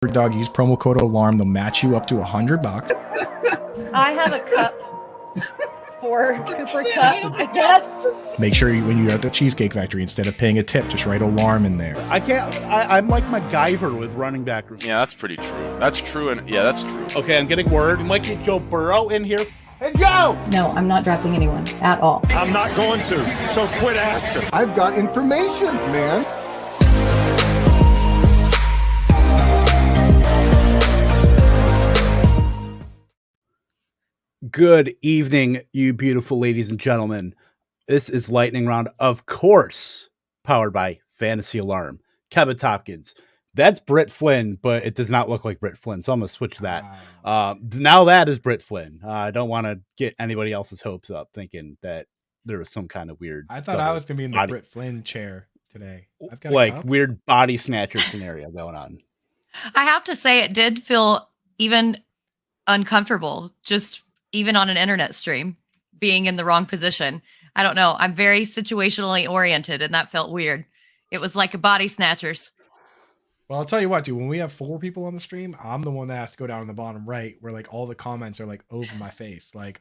Dog, use promo code ALARM. They'll match you up to $100. I have a cup for Cooper Cup, I guess. Make sure when you're at the Cheesecake Factory, instead of paying a tip, just write ALARM in there. I'm like MacGyver with running back. Yeah, that's pretty true. That's true, and yeah, that's true. Okay, I'm getting word. We might get Joe Burrow in here. Hey, Joe! No, I'm not drafting anyone at all. I'm not going to, so quit asking. I've got information, man. Good evening, you beautiful ladies and gentlemen. This is Lightning Round, of course, powered by Fantasy Alarm. Kevin Tompkins. That's Britt Flinn, but it does not look like Britt Flinn, so I'm going to switch that. Now that is Britt Flinn. I don't want to get anybody else's hopes up thinking that there was some kind of weird... I thought I was going to be in the Britt Flinn chair today. I've got like weird body snatcher scenario going on. I have to say it did feel even uncomfortable, just even on an internet stream, being in the wrong position. I don't know. I'm very situationally oriented, and that felt weird. It was like a body snatchers. Well, I'll tell you what, dude, when we have 4 people on the stream, I'm the one that has to go down in the bottom right where like all the comments are like over my face. Like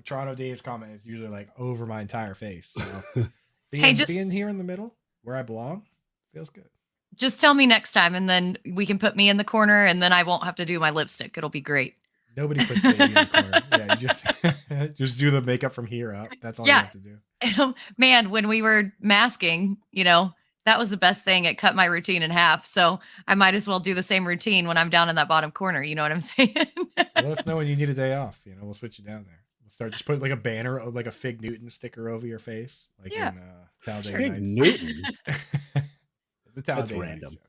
Toronto Dave's comment is usually like over my entire face. So being here in the middle where I belong feels good. Just tell me next time, and then we can put me in the corner, and then I won't have to do my lipstick. It'll be great. Nobody puts baby in the corner. Yeah, you just do the makeup from here up. That's all you have to do. And, man, when we were masking, that was the best thing. It cut my routine in half. So I might as well do the same routine when I'm down in that bottom corner. You know what I'm saying? Let us know when you need a day off. We'll switch you down there. We'll start just put like a banner of like a Fig Newton sticker over your face. Like in Talladega Fig Nights. Newton? It's a Talladega That's random. Nights joke.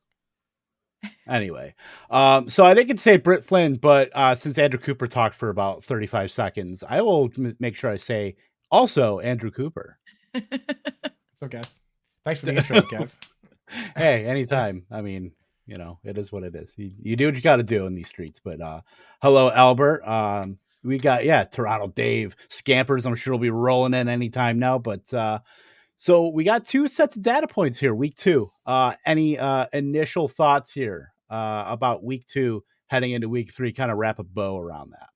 Anyway, so I didn't say Britt Flinn, but since Andrew Cooper talked for about 35 seconds, I will make sure I say also Andrew Cooper. So, guys, thanks for the intro, Kev. Hey, anytime. I mean, it is what it is. You do what you got to do in these streets. But hello, Albert. We got, Toronto Dave. Scampers, I'm sure will be rolling in anytime now. But so we got 2 sets of data points here, week 2. Any initial thoughts here about week 2 heading into week 3? Kind of wrap a bow around that.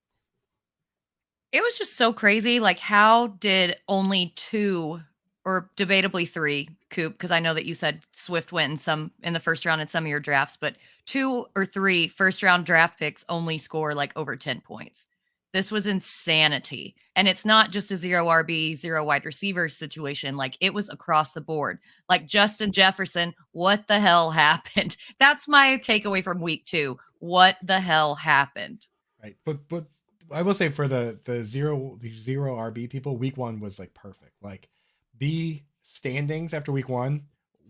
It was just so crazy. Like, how did only 2 or debatably 3, Coop, because I know that you said Swift went some in the first round in some of your drafts, but 2 or 3 first round draft picks only score like over 10 points. This was insanity. And it's not just a 0 RB, 0 wide receiver situation. Like, it was across the board. Like, Justin Jefferson, what the hell happened? That's my takeaway from week 2. What the hell happened? Right. But I will say for the 0 RB people, week 1 was like perfect. Like, the standings after week 1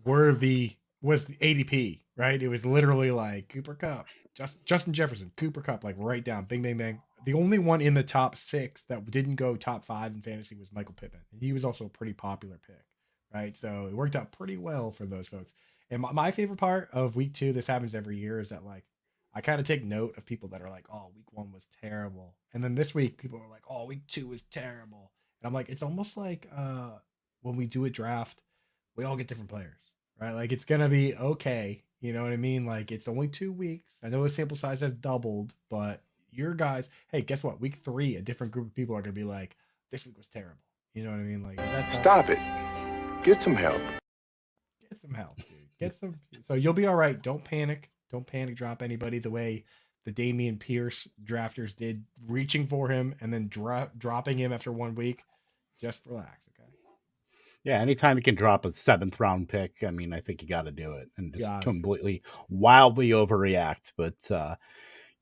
was the ADP, right? It was literally like Cooper Kupp, Justin Jefferson, Cooper Kupp, like right down, bing, bang, bang. The only one in the top 6 that didn't go top 5 in fantasy was Michael Pittman. He was also a pretty popular pick, right? So it worked out pretty well for those folks. And my favorite part of week 2, this happens every year, is that like I kind of take note of people that are like, oh, week 1 was terrible. And then this week people are like, oh, week 2 was terrible. And I'm like, it's almost like when we do a draft, we all get different players, right? Like, it's going to be okay. You know what I mean? Like, it's only 2 weeks. I know the sample size has doubled, but your guys, hey, guess what? Week 3, a different group of people are going to be like, this week was terrible. You know what I mean? Like, Stop it. Get some help. Get some help, dude. So you'll be all right. Don't panic. Don't panic drop anybody the way the Damian Pierce drafters did, reaching for him and then dropping him after 1 week. Just relax, okay? Yeah, anytime you can drop a 7th round pick, I mean, I think you got to do it and just completely wildly overreact. But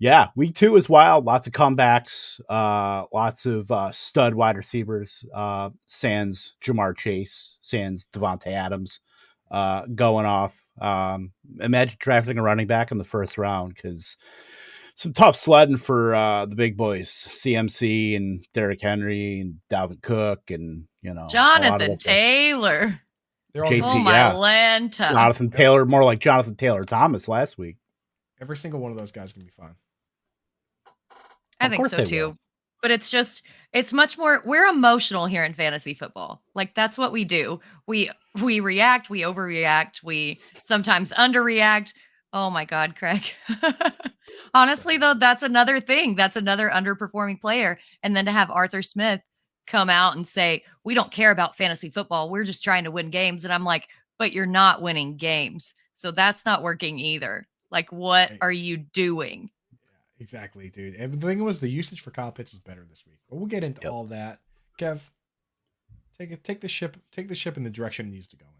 yeah, week 2 is wild. Lots of comebacks, lots of stud wide receivers, sans Jamar Chase, sans Devontae Adams going off. Imagine drafting a running back in the first round, because some tough sledding for the big boys, CMC and Derrick Henry and Dalvin Cook and, Jonathan Taylor. JT, oh, my Lanta. Jonathan Taylor, more like Jonathan Taylor Thomas last week. Every single one of those guys can be fun. I think so too. But it's much more, we're emotional here in fantasy football. Like, that's what we do. We react, we overreact, we sometimes underreact. Oh my God, Craig. Honestly, though, that's another thing. That's another underperforming player. And then to have Arthur Smith come out and say, we don't care about fantasy football. We're just trying to win games. And I'm like, but you're not winning games. So that's not working either. Like, what are you doing? Yeah, exactly, dude. And the thing was, the usage for Kyle Pitts is better this week. But we'll get into all that. Kev, take the ship in the direction it needs to go in.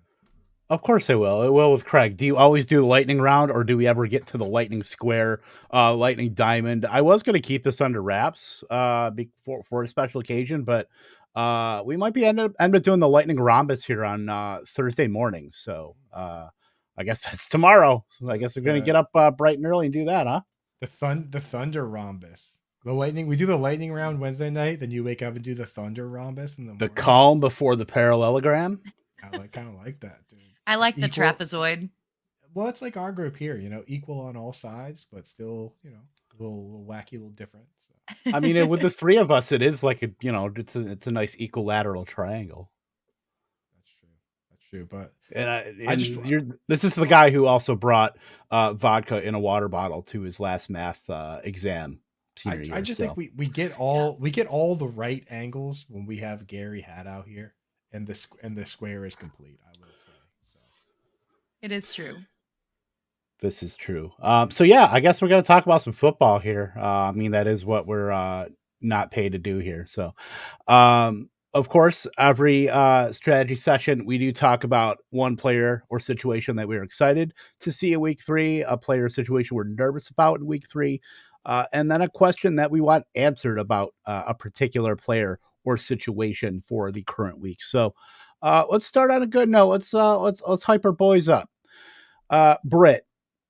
Of course I will. It will with Craig. Do you always do the lightning round, or do we ever get to the lightning square, lightning diamond? I was going to keep this under wraps for a special occasion, but we might be end up doing the lightning rhombus here on Thursday morning. So I guess that's tomorrow. So I guess we're going to get up bright and early and do that, huh? The thunder rhombus. The lightning. We do the lightning round Wednesday night. Then you wake up and do the thunder rhombus in the morning. The calm before the parallelogram. I kind of like that, dude. I like the trapezoid. Well, it's like our group here, equal on all sides, but still, a little wacky, a little different. So. I mean, with the three of us, it is like it's a nice equilateral triangle. That's true. But this is the guy who also brought vodka in a water bottle to his last math exam. I just think we get all the right angles when we have Gary Hat out here, and the square is complete. I would say. So. It is true. This is true. So yeah, I guess we're going to talk about some football here. I mean, that is what we're not paid to do here. So, of course, every strategy session, we do talk about one player or situation that we're excited to see in week 3, a player situation we're nervous about in week 3, and then a question that we want answered about a particular player or situation for the current week. So let's start on a good note. Let's hype our boys up. Britt,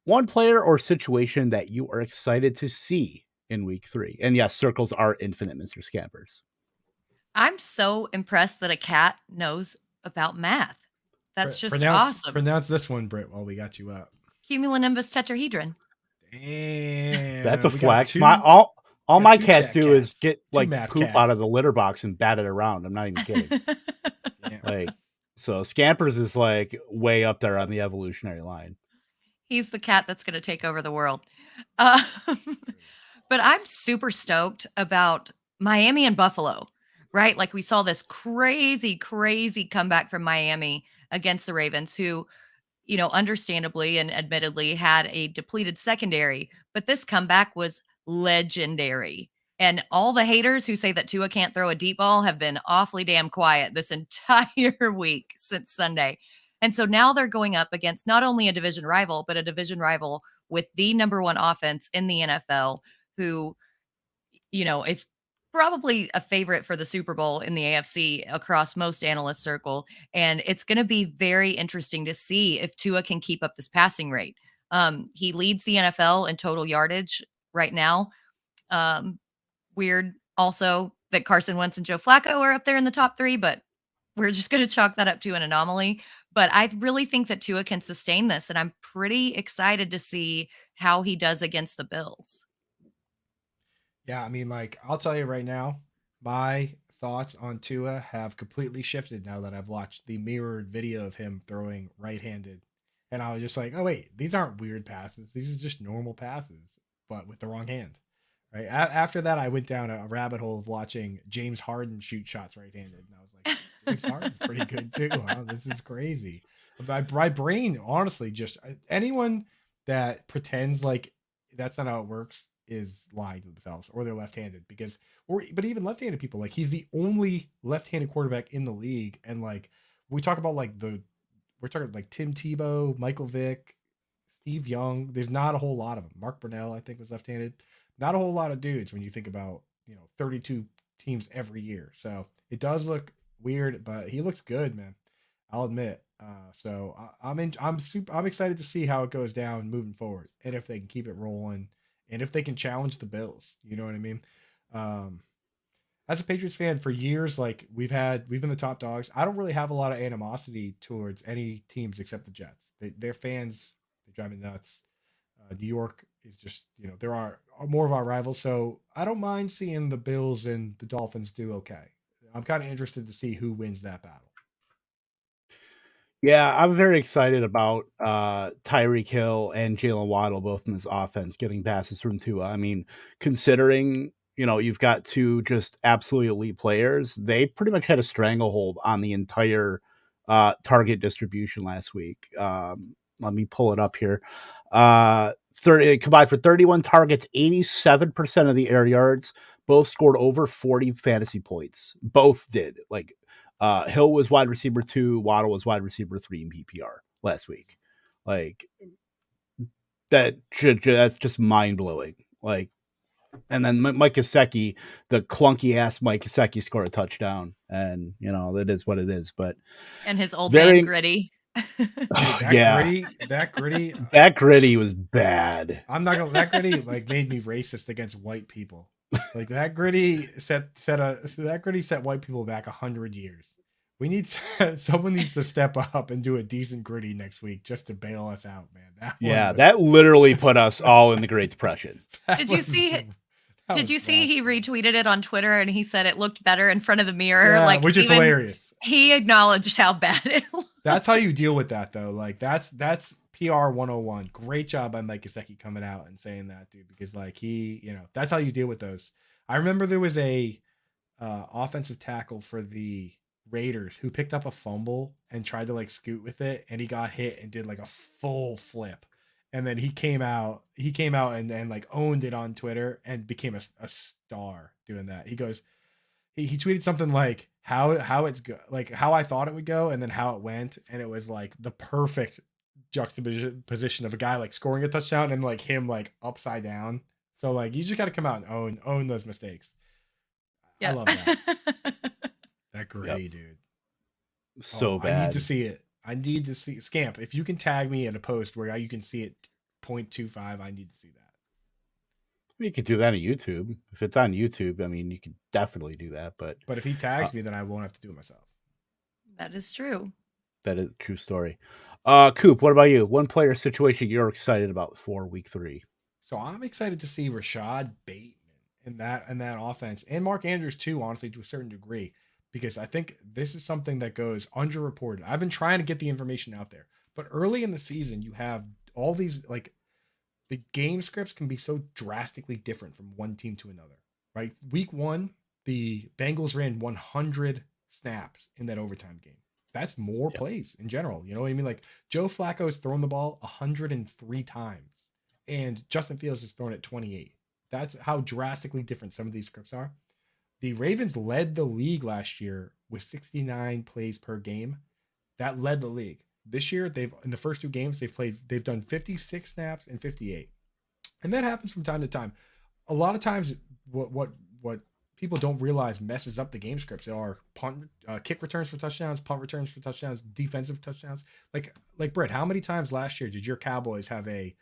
one player or situation that you are excited to see in week 3. And yes, circles are infinite, Mr. Scampers. I'm so impressed that a cat knows about math. That's just awesome. Pronounce this one, Britt, while we got you up. Cumulonimbus tetrahedron. Damn. That's a flex. All my cats do is get like poop cats out of the litter box and bat it around. I'm not even kidding. So Scampers is like way up there on the evolutionary line. He's the cat that's going to take over the world. But I'm super stoked about Miami and Buffalo, right? Like we saw this crazy comeback from Miami against the Ravens, who, understandably and admittedly had a depleted secondary, but this comeback was legendary. And all the haters who say that Tua can't throw a deep ball have been awfully damn quiet this entire week since Sunday. And so now they're going up against not only a division rival, but a division rival with the number 1 offense in the NFL, who, is probably a favorite for the Super Bowl in the AFC across most analyst circle. And it's going to be very interesting to see if Tua can keep up this passing rate. He leads the NFL in total yardage right now. Weird also that Carson Wentz and Joe Flacco are up there in the top 3, but we're just going to chalk that up to an anomaly. But I really think that Tua can sustain this, and I'm pretty excited to see how he does against the Bills. Yeah, I mean, I'll tell you right now, my thoughts on Tua have completely shifted now that I've watched the mirrored video of him throwing right-handed. And I was just like, oh, wait, these aren't weird passes. These are just normal passes, but with the wrong hand. Right. After that, I went down a rabbit hole of watching James Harden shoot shots right-handed. And I was like, James Harden's pretty good too. Huh? This is crazy. My brain, honestly, just anyone that pretends like that's not how it works is lying to themselves, or they're left-handed but even left-handed people, like he's the only left-handed quarterback in the league. And we talk about we're talking like Tim Tebow, Michael Vick, Steve Young. There's not a whole lot of them. Mark Brunell, I think, was left-handed. Not a whole lot of dudes when you think about, 32 teams every year. So it does look weird, but he looks good, man. I'll admit. So I'm excited to see how it goes down moving forward, and if they can keep it rolling, and if they can challenge the Bills. You know what I mean? As a Patriots fan for years, we've been the top dogs. I don't really have a lot of animosity towards any teams except the Jets. Their fans, they drive me nuts. New York is just, there are more of our rivals. So I don't mind seeing the Bills and the Dolphins do okay. I'm kind of interested to see who wins that battle. Yeah, I'm very excited about Tyreek Hill and Jalen Waddle both in this offense getting passes from Tua. I mean, considering you've got two just absolutely elite players, they pretty much had a stranglehold on the entire target distribution last week. Let me pull it up here. 30 combined for 31 targets, 87% of the air yards. Both scored over 40 fantasy points. Both did. Like Hill was wide receiver 2, Waddle was wide receiver 3 in PPR last week. Like that's just mind blowing. Like, and then Mike Gesicki, the clunky ass Mike Gesicki, scored a touchdown, and it is what it is. But and his old man Gritty. That Gritty was bad. I'm not gonna. That Gritty made me racist against white people. Like that Gritty set white people back 100 years. We need someone needs to step up and do a decent Gritty next week just to bail us out, man. That literally put us all in the Great Depression. Did you see he retweeted it on Twitter and he said it looked better in front of the mirror? Which is hilarious. He acknowledged how bad it looked. That's how you deal with that, though. Like that's PR 101. Great job by Mike Gesicki coming out and saying that, dude, because that's how you deal with those. I remember there was a offensive tackle for the Raiders who picked up a fumble and tried to scoot with it, and he got hit and did a full flip. And then he came out and owned it on Twitter and became a star doing that. He goes, he tweeted something like how it's how I thought it would go and then how it went. And it was the perfect juxtaposition of a guy scoring a touchdown and him upside down. So you just got to come out and own those mistakes. Yeah. I love that. That great, dude. So bad. I need to see it. I need to see Scamp. If you can tag me in a post where you can see it 0.25, I need to see that. You could do that on YouTube. If it's on YouTube, I mean, you could definitely do that. But if he tags me, then I won't have to do it myself. That is true. That is a true story. Coop, what about you? One player situation you're excited about for week 3? So I'm excited to see Rashad Bateman in that offense, and Mark Andrews too, honestly, to a certain degree, because I think this is something that goes underreported. I've been trying to get the information out there, but early in the season, you have all these the game scripts can be so drastically different from one team to another, right? Week 1, the Bengals ran 100 snaps in that overtime game. That's more plays in general. You know what I mean? Joe Flacco has thrown the ball 103 times and Justin Fields has thrown it 28. That's how drastically different some of these scripts are. The Ravens led the league last year with 69 plays per game. That led the league. This year, in the first 2 games they've done 56 snaps and 58. And that happens from time to time. A lot of times what people don't realize messes up the game scripts are kick returns for touchdowns, punt returns for touchdowns, defensive touchdowns. Like Britt, how many times last year did your Cowboys have a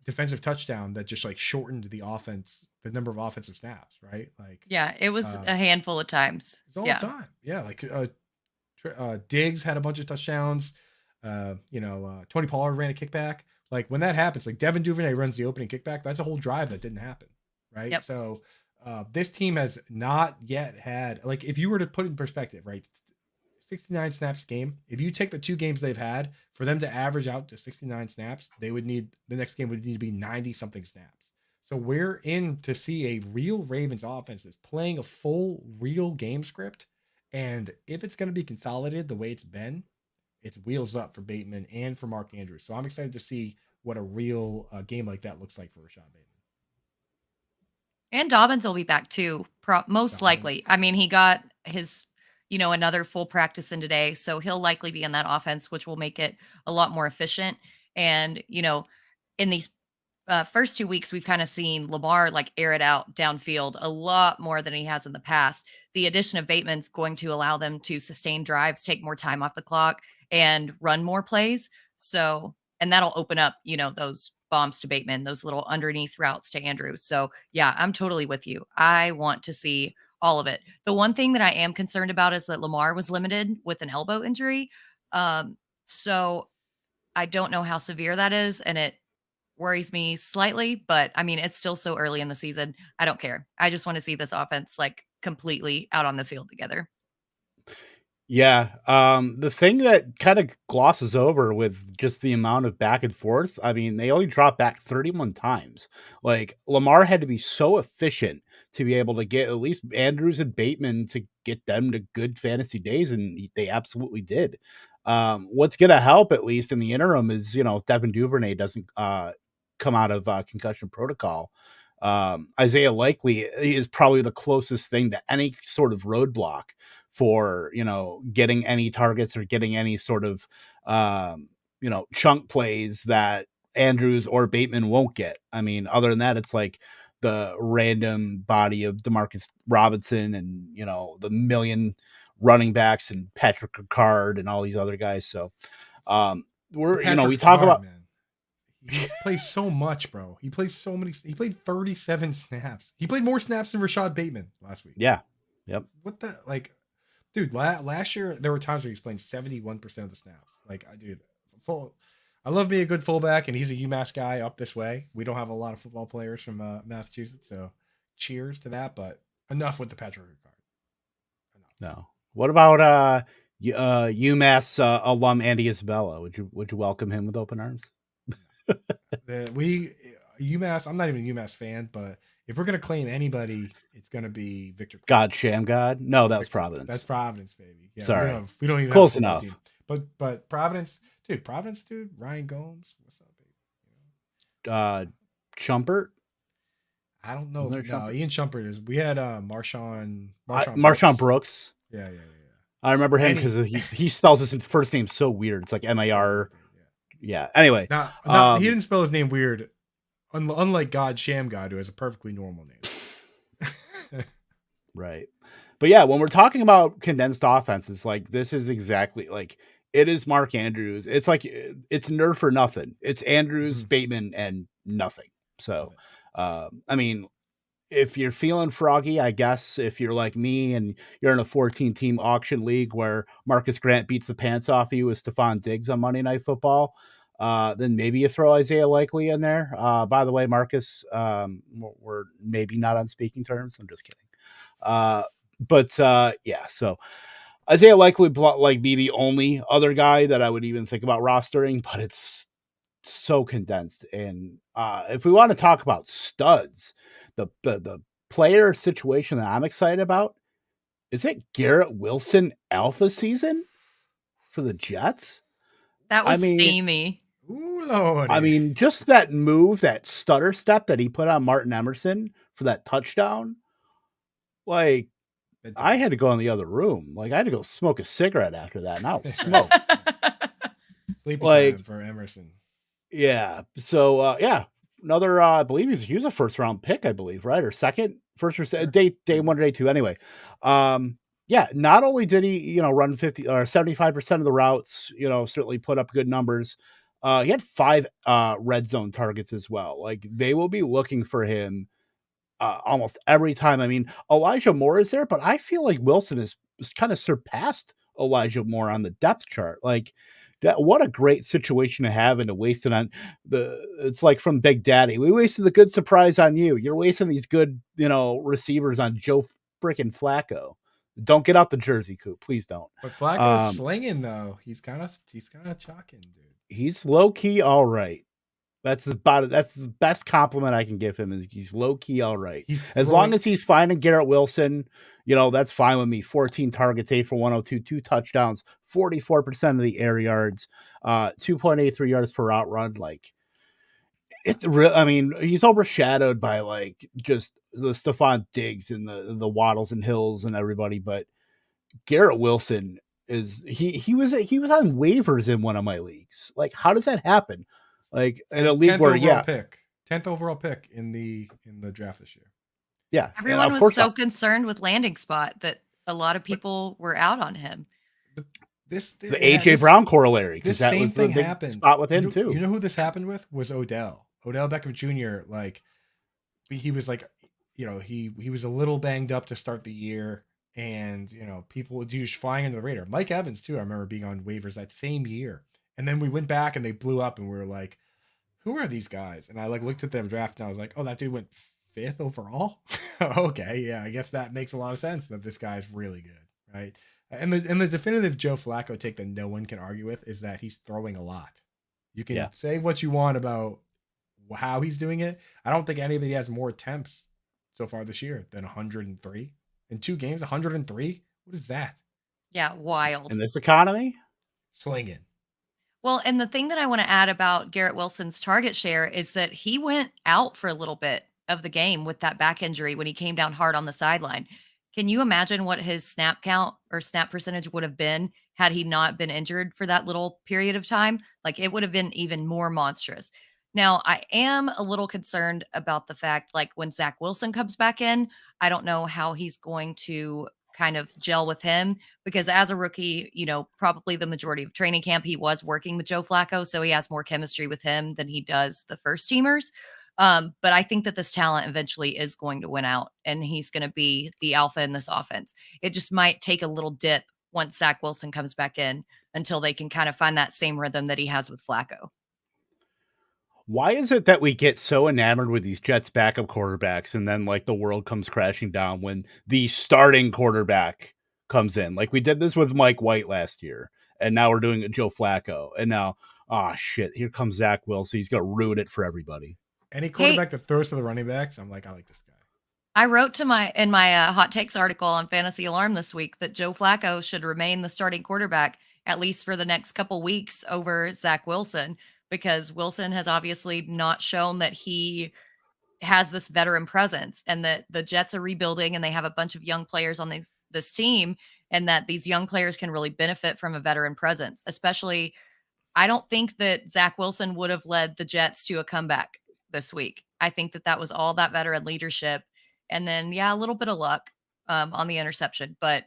defensive touchdown that just shortened the number of offensive snaps, right? It was a handful of times. All the time. Yeah, Diggs had a bunch of touchdowns. Tony Pollard ran a kickback. When that happens, Devin Duvernay runs the opening kickback, that's a whole drive that didn't happen, right? Yep. So this team has not yet had, if you were to put it in perspective, right, 69 snaps a game, if you take the 2 games they've had, for them to average out to 69 snaps, the next game would need to be 90 something snaps. So we're in to see a real Ravens offense that's playing a full real game script, and if it's going to be consolidated the way it's been, it's wheels up for Bateman and for Mark Andrews. So I'm excited to see what a real game like that looks like for Rashad Bateman. And Dobbins will be back too, most likely. I mean, he got his, another full practice in today, so he'll likely be in that offense, which will make it a lot more efficient. And, in these first 2 weeks, we've kind of seen Lamar air it out downfield a lot more than he has in the past. The addition of Bateman's going to allow them to sustain drives, take more time off the clock, and run more plays. So, and that'll open up, those bombs to Bateman, those little underneath routes to Andrews. So yeah, I'm totally with you. I want to see all of it. The one thing that I am concerned about is that Lamar was limited with an elbow injury. So I don't know how severe that is, and it worries me slightly, but I mean, it's still so early in the season. I don't care. I just want to see this offense completely out on the field together. Yeah. The thing that kind of glosses over with just the amount of back and forth, I mean, they only dropped back 31 times. Like, Lamar had to be so efficient to be able to get at least Andrews and Bateman to get them to good fantasy days, and they absolutely did. What's going to help, at least in the interim, is, Devin Duvernay doesn't come out of concussion protocol. Isaiah Likely is probably the closest thing to any sort of roadblock for, getting any targets or getting any sort of, chunk plays that Andrews or Bateman won't get. I mean, other than that, it's like the random body of Demarcus Robinson and, the million running backs and Patrick Ricard and all these other guys. So, we talk about, man. He plays so much, bro. He plays so many. He played 37 snaps. He played more snaps than Rashad Bateman last week. Yeah. Yep. What the, like, dude, last year, there were times where he was playing 71% of the snaps. Like, I love being a good fullback, and he's a UMass guy up this way. We don't have a lot of football players from Massachusetts, so cheers to that, but enough with the Patrick Ricard. No. What about UMass alum Andy Isabella? Would you welcome him with open arms? UMass, I'm not even a UMass fan, but if we're gonna claim anybody, it's gonna be Victor. God, Sham God? No, that was Providence. That's Providence, baby. Yeah, sorry, we don't even close have a enough. team. But Providence, dude. Ryan Gomes, what's up, baby? Chumpert. I don't know. No, Ian Chumpert is. We had Marshawn Brooks. Yeah. I remember him because he spells his first name so weird. It's like MAR. Yeah. Anyway, he didn't spell his name weird, unlike God Sham God, who has a perfectly normal name. Right. But yeah, when we're talking about condensed offenses, like this is exactly like it is Mark Andrews. It's like it's nerf for nothing. It's Andrews, Bateman, and nothing. So, I mean, if you're feeling froggy, I guess if you're like me and you're in a 14-team auction league where Marcus Grant beats the pants off you with Stephon Diggs on Monday Night Football, then maybe you throw Isaiah Likely in there. By the way, Marcus, we're maybe not on speaking terms. I'm just kidding. But yeah, so Isaiah Likely would be the only other guy that I would even think about rostering, but it's so condensed. And if we want to talk about studs, the player situation that I'm excited about, is it Garrett Wilson alpha season for the Jets? That was steamy. Ooh, Lord. I mean, just that move, that stutter step that he put on Martin Emerson for that touchdown. Like, I had to go in the other room. Like, I had to go smoke a cigarette after that, and I was smoke. Sleeping time for Emerson. Yeah. So, yeah. Another, I believe he was a first round pick, I believe, right? Or second, first or second, day one or day two. Anyway, yeah, not only did he, run 50 or 75% of the routes, certainly put up good numbers. He had 5 red zone targets as well. Like they will be looking for him almost every time. I mean, Elijah Moore is there, but I feel like Wilson has kind of surpassed Elijah Moore on the depth chart. Like, what a great situation to have and to waste it on it's like from Big Daddy. We wasted the good surprise on you. You're wasting these good, receivers on Joe freaking Flacco. Don't get out the jersey, Coop. Please don't. But Flacco's slinging though. He's kind of chalking, dude. He's low key all right. That's the best compliment I can give him is he's low key all right. Long as he's finding Garrett Wilson, that's fine with me. 14 targets, 8 for 102, 2 touchdowns, 44% of the air yards, 2.83 yards per route run. Like it's real. I mean, he's overshadowed by like just the Stephon Diggs and the Waddles and Hills and everybody, but Garrett Wilson is he was on waivers in one of my leagues. Like, how does that happen? Like in a league where 10th overall pick in the draft this year. Yeah. Everyone was so concerned with landing spot that a lot of people were out on him. But the AJ Brown corollary, because that was the big happened. Spot with him too. You know who this happened with was Odell Beckham Jr. Like he was like, he was a little banged up to start the year, and people would use flying under the radar. Mike Evans too. I remember being on waivers that same year, and then we went back and they blew up, and we were like, who are these guys? And I looked at their draft and I was like, oh, that dude went 5th overall. Okay. Yeah. I guess that makes a lot of sense that this guy's really good. Right. And the definitive Joe Flacco take that no one can argue with is that he's throwing a lot. You can say what you want about how he's doing it. I don't think anybody has more attempts so far this year than 103 in 2 games. 103. What is that? Yeah, wild. In this economy, slinging. Well, and the thing that I want to add about Garrett Wilson's target share is that he went out for a little bit of the game with that back injury when he came down hard on the sideline. Can you imagine what his snap count or snap percentage would have been had he not been injured for that little period of time? Like, it would have been even more monstrous. Now, I am a little concerned about the fact, like, when Zach Wilson comes back in, I don't know how he's going to kind of gel with him, because as a rookie, probably the majority of training camp, he was working with Joe Flacco. So he has more chemistry with him than he does the first teamers. But I think that this talent eventually is going to win out, and he's going to be the alpha in this offense. It just might take a little dip once Zach Wilson comes back in until they can kind of find that same rhythm that he has with Flacco. Why is it that we get so enamored with these Jets backup quarterbacks and then like the world comes crashing down when the starting quarterback comes in? Like we did this with Mike White last year, and now we're doing it with Joe Flacco. And now, oh shit, here comes Zach Wilson. He's going to ruin it for everybody. Any quarterback that throws to the running backs, I'm like, I like this guy. I wrote in my hot takes article on Fantasy Alarm this week that Joe Flacco should remain the starting quarterback at least for the next couple weeks over Zach Wilson, because Wilson has obviously not shown that he has this veteran presence, and that the Jets are rebuilding and they have a bunch of young players on this team, and that these young players can really benefit from a veteran presence. Especially, I don't think that Zach Wilson would have led the Jets to a comeback this week. I think that was all that veteran leadership. And then, a little bit of luck on the interception, but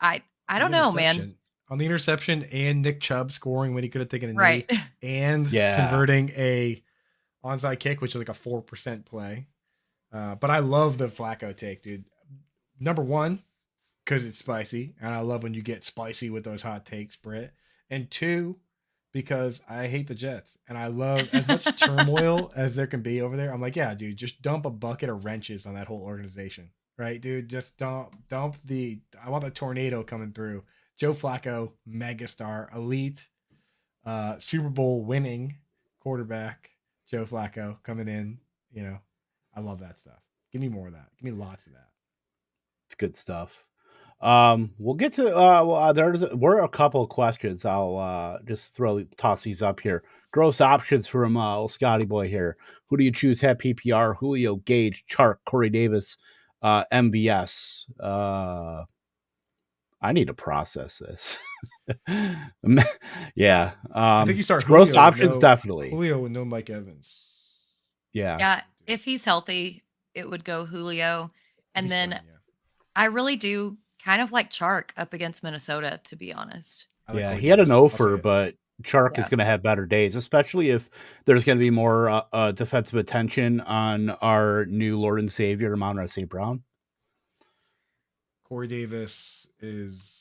I don't know, man. On the interception and Nick Chubb scoring when he could have taken a right knee, and converting a onside kick, which is like a 4% play. But I love the Flacco take, dude. Number one, because it's spicy, and I love when you get spicy with those hot takes, Britt. And 2, because I hate the Jets, and I love as much turmoil as there can be over there. I'm like, yeah, dude, just dump a bucket of wrenches on that whole organization, right, dude? Just dump I want the tornado coming through. Joe Flacco, megastar, elite, Super Bowl winning quarterback. Joe Flacco coming in, I love that stuff. Give me more of that. Give me lots of that. It's good stuff. We'll get to we're a couple of questions. I'll just toss these up here. Gross options from Scotty boy here. Who do you choose? Have PPR, Julio, Gage, Chark, Corey Davis, MVS. I need to process this. Yeah. I think you start gross Julio options, definitely. Julio with no Mike Evans. Yeah. Yeah. If he's healthy, it would go Julio. And then I really do kind of like Chark up against Minnesota, to be honest. He had an offer, but Chark is going to have better days, especially if there's going to be more defensive attention on our new Lord and Savior, Amon-Ra St. Brown. Corey Davis is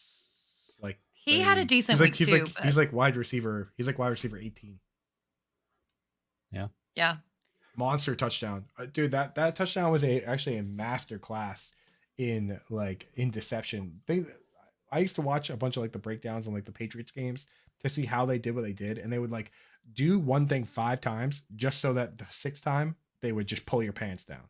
like he had a decent week too. He's like wide receiver. He's like wide receiver 18. Yeah. Monster touchdown, dude. That touchdown was actually a master class in deception. I used to watch a bunch of like the breakdowns on like the Patriots games to see how they did what they did, and they would like do one thing 5 times just so that the 6th time they would just pull your pants down.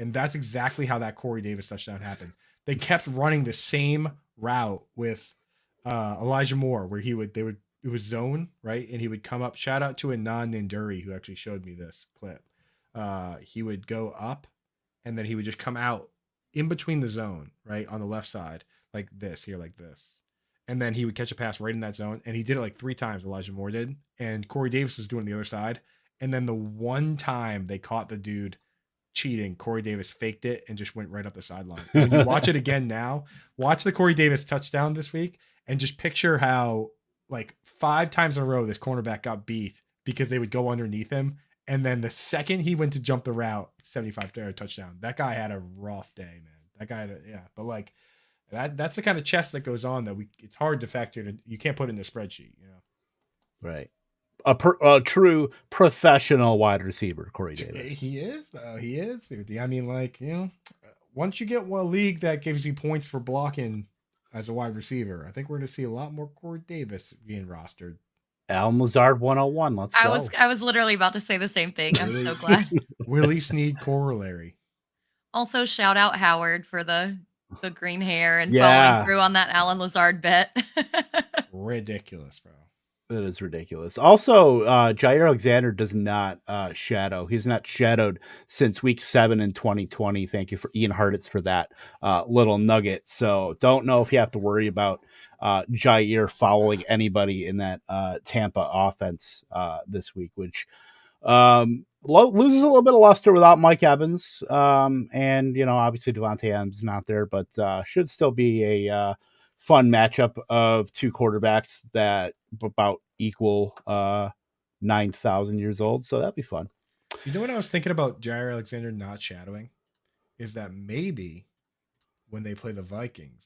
And that's exactly how that Corey Davis touchdown happened. They kept running the same route with Elijah Moore, where it was zone, right? And he would come up. Shout out to Anand Nanduri, who actually showed me this clip. He would go up, and then he would just come out in between the zone, right, on the left side, like this, and then he would catch a pass right in that zone, and he did it like 3 times. Elijah Moore did, and Corey Davis was doing the other side, and then the one time they caught the dude cheating, Corey Davis faked it and just went right up the sideline. When you watch it again now, watch the Corey Davis touchdown this week, and just picture how like 5 times in a row this cornerback got beat because they would go underneath him. And then the second he went to jump the route, 75-yard touchdown. That guy had a rough day, man. That guy but like that's the kind of chess that goes on that it's hard to factor. You can't put it in a spreadsheet, Right. A true professional wide receiver, Corey Davis. He is. He is. I mean, once you get one league that gives you points for blocking as a wide receiver. I think we're going to see a lot more Corey Davis being rostered. Allen Lazard 101. Let's go. I was literally about to say the same thing. I'm so glad. Willie Snead corollary. Also, shout out Howard for the green hair and following through on that Allen Lazard bet. Ridiculous, bro. It is ridiculous. Also, Jair Alexander does not shadow. He's not shadowed since week 7 in 2020. Thank you for Ian Hartitz for that little nugget. So don't know if you have to worry about Jair following anybody in that Tampa offense this week, which loses a little bit of luster without Mike Evans. And, obviously Devontae Adams not there, but should still be a fun matchup of two quarterbacks that about equal 9,000 years old. So that'd be fun. You know what I was thinking about Jair Alexander not shadowing is that maybe when they play the Vikings,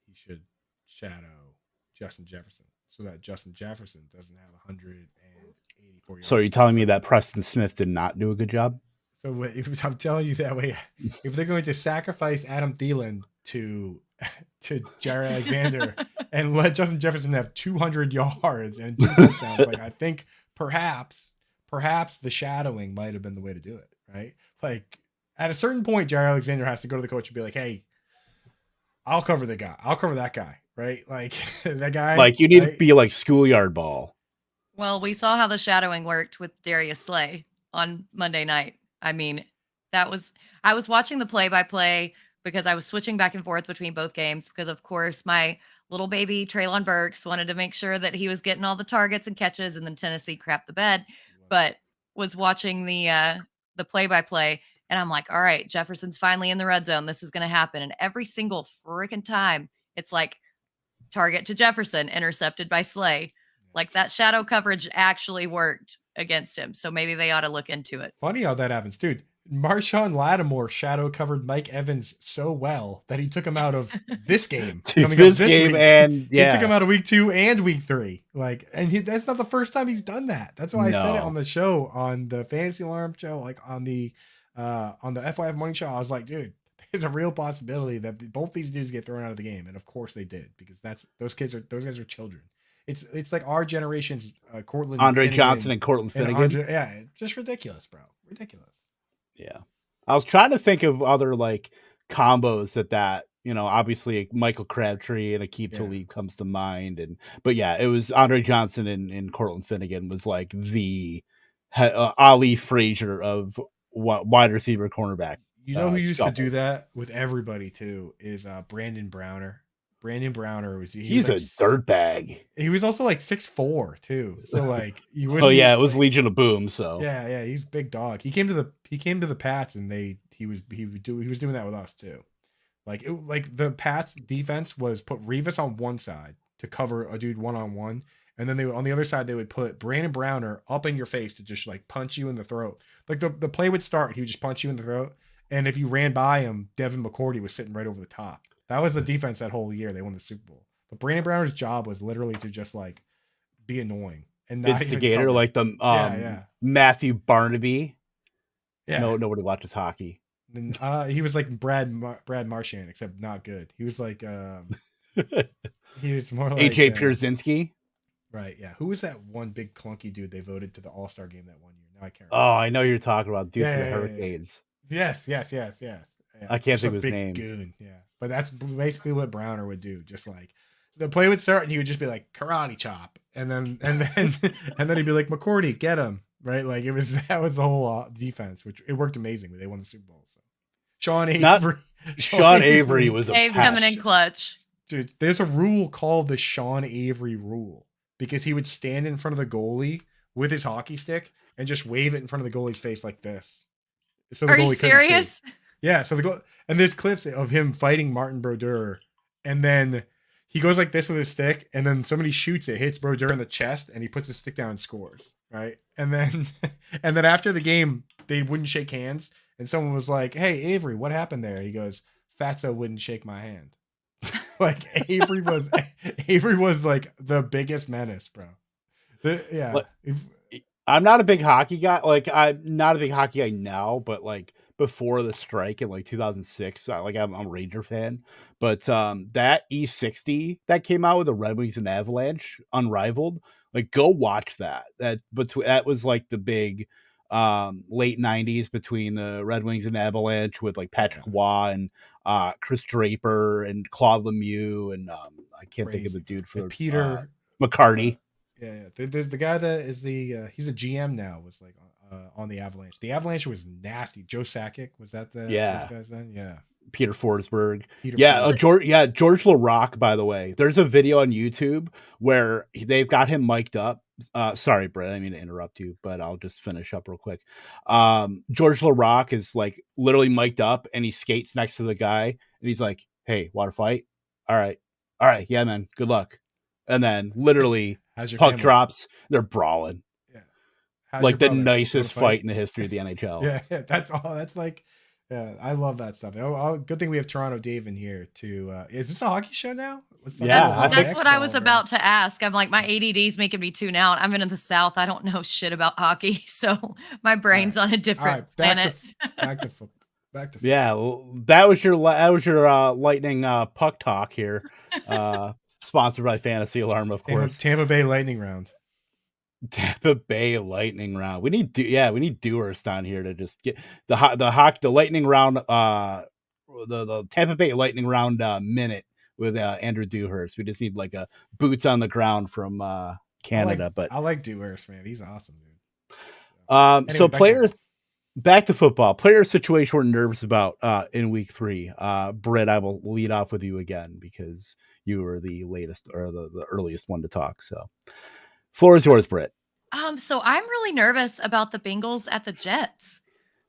he should shadow Justin Jefferson so that Justin Jefferson doesn't have 184 yards. So are you telling me that Preston Smith did not do a good job? So I'm telling you that way, if they're going to sacrifice Adam Thielen to Jair Alexander and let Justin Jefferson have 200 yards and 2 touchdowns, like I think perhaps the shadowing might have been the way to do it, right? Like at a certain point, Jair Alexander has to go to the coach and be like, "Hey, I'll cover the guy. I'll cover that guy." Right? Like that guy. Like you need to be like schoolyard ball. Well, we saw how the shadowing worked with Darius Slay on Monday night. I mean, I was watching the play-by-play because I was switching back and forth between both games because, of course, my little baby Treylon Burks wanted to make sure that he was getting all the targets and catches, and then Tennessee crapped the bed. But was watching the play-by-play, and I'm like, all right, Jefferson's finally in the red zone. This is going to happen. And every single freaking time, it's like target to Jefferson, intercepted by Slay. Like that shadow coverage actually worked against him. So maybe they ought to look into it. Funny how that happens, dude. Marshawn Lattimore shadow covered Mike Evans so well that he took him out of this game. This game week. And he took him out of week 2 and week 3. Like, and that's not the first time he's done that. That's why I said it on the show, on the Fantasy Alarm show, like on the FYF Money Show. I was like, dude, there's a real possibility that both these dudes get thrown out of the game, and of course they did, because those guys are children. It's like our generation's Cortland, Andre Johnson and Cortland Finnegan. Just ridiculous, bro. Ridiculous. Yeah. I was trying to think of other like combos that, obviously Michael Crabtree and Aqib Talib comes to mind. But it was Andre Johnson and Cortland Finnegan was like the Ali Frazier of wide receiver cornerback. You know who used to do that with everybody too is Brandon Browner. Brandon Browner he's like, a dirtbag. He was also like 6'4" too. So like you would. It was Legion of Boom. So he's a big dog. He came to the Pats and he was doing that with us too. Like the Pats defense was put Revis on one side to cover a dude 1-on-1, and then on the other side they would put Brandon Browner up in your face to just like punch you in the throat. Like the play would start, he would just punch you in the throat, and if you ran by him, Devin McCourty was sitting right over the top. That was the defense that whole year. They won the Super Bowl. But Brandon Browner's job was literally to just like be annoying and not instigator, like the Matthew Barnaby. Yeah, nobody watches hockey. And, he was like Brad Marchand, except not good. He was like he was more like AJ Pierzynski. Right? Yeah. Who was that one big clunky dude they voted to the All-Star game that one year? Now I can't remember. Oh, I know you're talking about dude for the Hurricanes. Yes. Yeah, I can't think of his name. Goon. Yeah, but that's basically what Browner would do. Just like the play would start, and he would just be like karate chop, and then he'd be like McCourty, get him right. Like that was the whole defense, which it worked amazingly. They won the Super Bowl. So Sean Avery was a Dave coming in clutch. Dude, there's a rule called the Sean Avery rule because he would stand in front of the goalie with his hockey stick and just wave it in front of the goalie's face like this. So Are you serious? Yeah, so and there's clips of him fighting Martin Brodeur, and then he goes like this with his stick, and then somebody shoots it, hits Brodeur in the chest, and he puts his stick down and scores, right? And then after the game, they wouldn't shake hands, and someone was like, "Hey, Avery, what happened there?" He goes, "Fatso wouldn't shake my hand." Like Avery was like the biggest menace, bro. I'm not a big hockey guy. Like I'm not a big hockey guy now, but like before the strike in like 2006. Like I'm a Ranger fan, but that E60 that came out with the Red Wings and Avalanche, unrivaled. Like go watch that. That was like the big late 90s between the Red Wings and Avalanche with like Patrick Waugh and Chris Draper and Claude Lemieux and I can't think of the dude for Peter McCarty. There's the guy that is he's a GM now, was like on the Avalanche. The Avalanche was nasty. Joe Sakic, was that the guys then? Yeah. Peter Forsberg. George LaRocque, by the way. There's a video on YouTube where they've got him mic'd up. Sorry, Brett, I didn't mean to interrupt you, but I'll just finish up real quick. George LaRocque is like literally mic'd up and he skates next to the guy and he's like, "Hey, water fight? All right. Yeah, man. Good luck." And then literally puck drops. They're brawling. Yeah. Like the nicest fight in the history of the NHL. Yeah. That's all. That's like, yeah, I love that stuff. Good thing we have Toronto Dave in here to, is this a hockey show now? That's what I was about to ask. I'm like, my ADD is making me tune out. I'm in the South. I don't know shit about hockey. So my brain's on a different planet. Back to football. Yeah. Well, that was your lightning puck talk here. Sponsored by Fantasy Alarm, of course. Tampa Bay Lightning round. Tampa Bay Lightning round. We need doers down here to just get the Lightning round. The Tampa Bay Lightning round minute with Andrew Dewhurst. We just need like a boots on the ground from Canada. I like Dewhurst, man. He's awesome, dude. Anyway, so players. Back to football. Player situation we're nervous about in week 3. Britt, I will lead off with you again because you were the latest or the earliest one to talk. So floor is yours, Britt. So I'm really nervous about the Bengals at the Jets.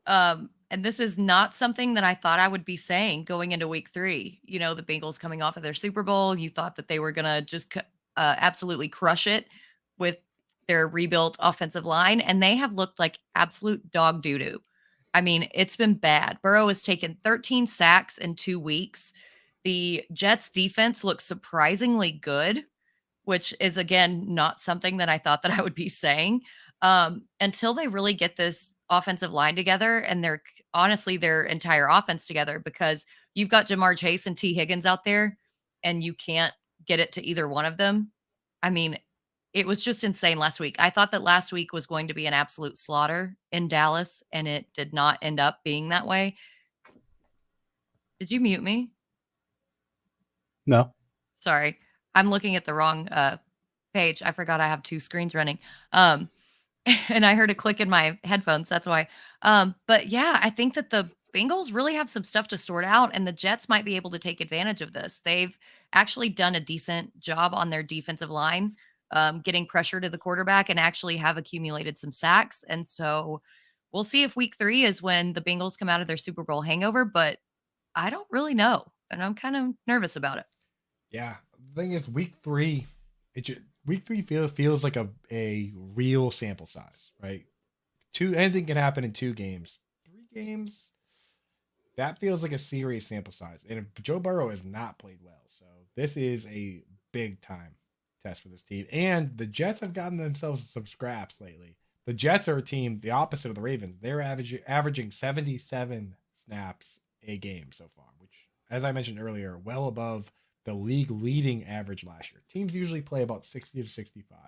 And this is not something that I thought I would be saying going into week 3. You know, the Bengals coming off of their Super Bowl. You thought that they were going to just absolutely crush it with their rebuilt offensive line, and they have looked like absolute dog doo-doo. I mean, it's been bad. Burrow has taken 13 sacks in 2 weeks. The Jets defense looks surprisingly good, which is, again, not something that I thought that I would be saying. Until they really get this offensive line together and their entire offense together, because you've got Jamar Chase and T. Higgins out there, and you can't get it to either one of them. I mean, it was just insane last week. I thought that last week was going to be an absolute slaughter in Dallas, and it did not end up being that way. Did you mute me? No. Sorry. I'm looking at the wrong page. I forgot I have 2 screens running. And I heard a click in my headphones. That's why. But yeah, I think that the Bengals really have some stuff to sort out, and the Jets might be able to take advantage of this. They've actually done a decent job on their defensive line, getting pressure to the quarterback, and actually have accumulated some sacks. And so we'll see if week 3 is when the Bengals come out of their Super Bowl hangover, but I don't really know. And I'm kind of nervous about it. Yeah. The thing is, week 3 feels like a real sample size, right? Anything can happen in 2 games. 3 games, that feels like a serious sample size. And Joe Burrow has not played well. So this is a big time test for this team. And the Jets have gotten themselves some scraps lately. The Jets are a team, the opposite of the Ravens. They're averaging 77 snaps a game so far, which, as I mentioned earlier, well above the league leading average last year. Teams usually play about 60 to 65.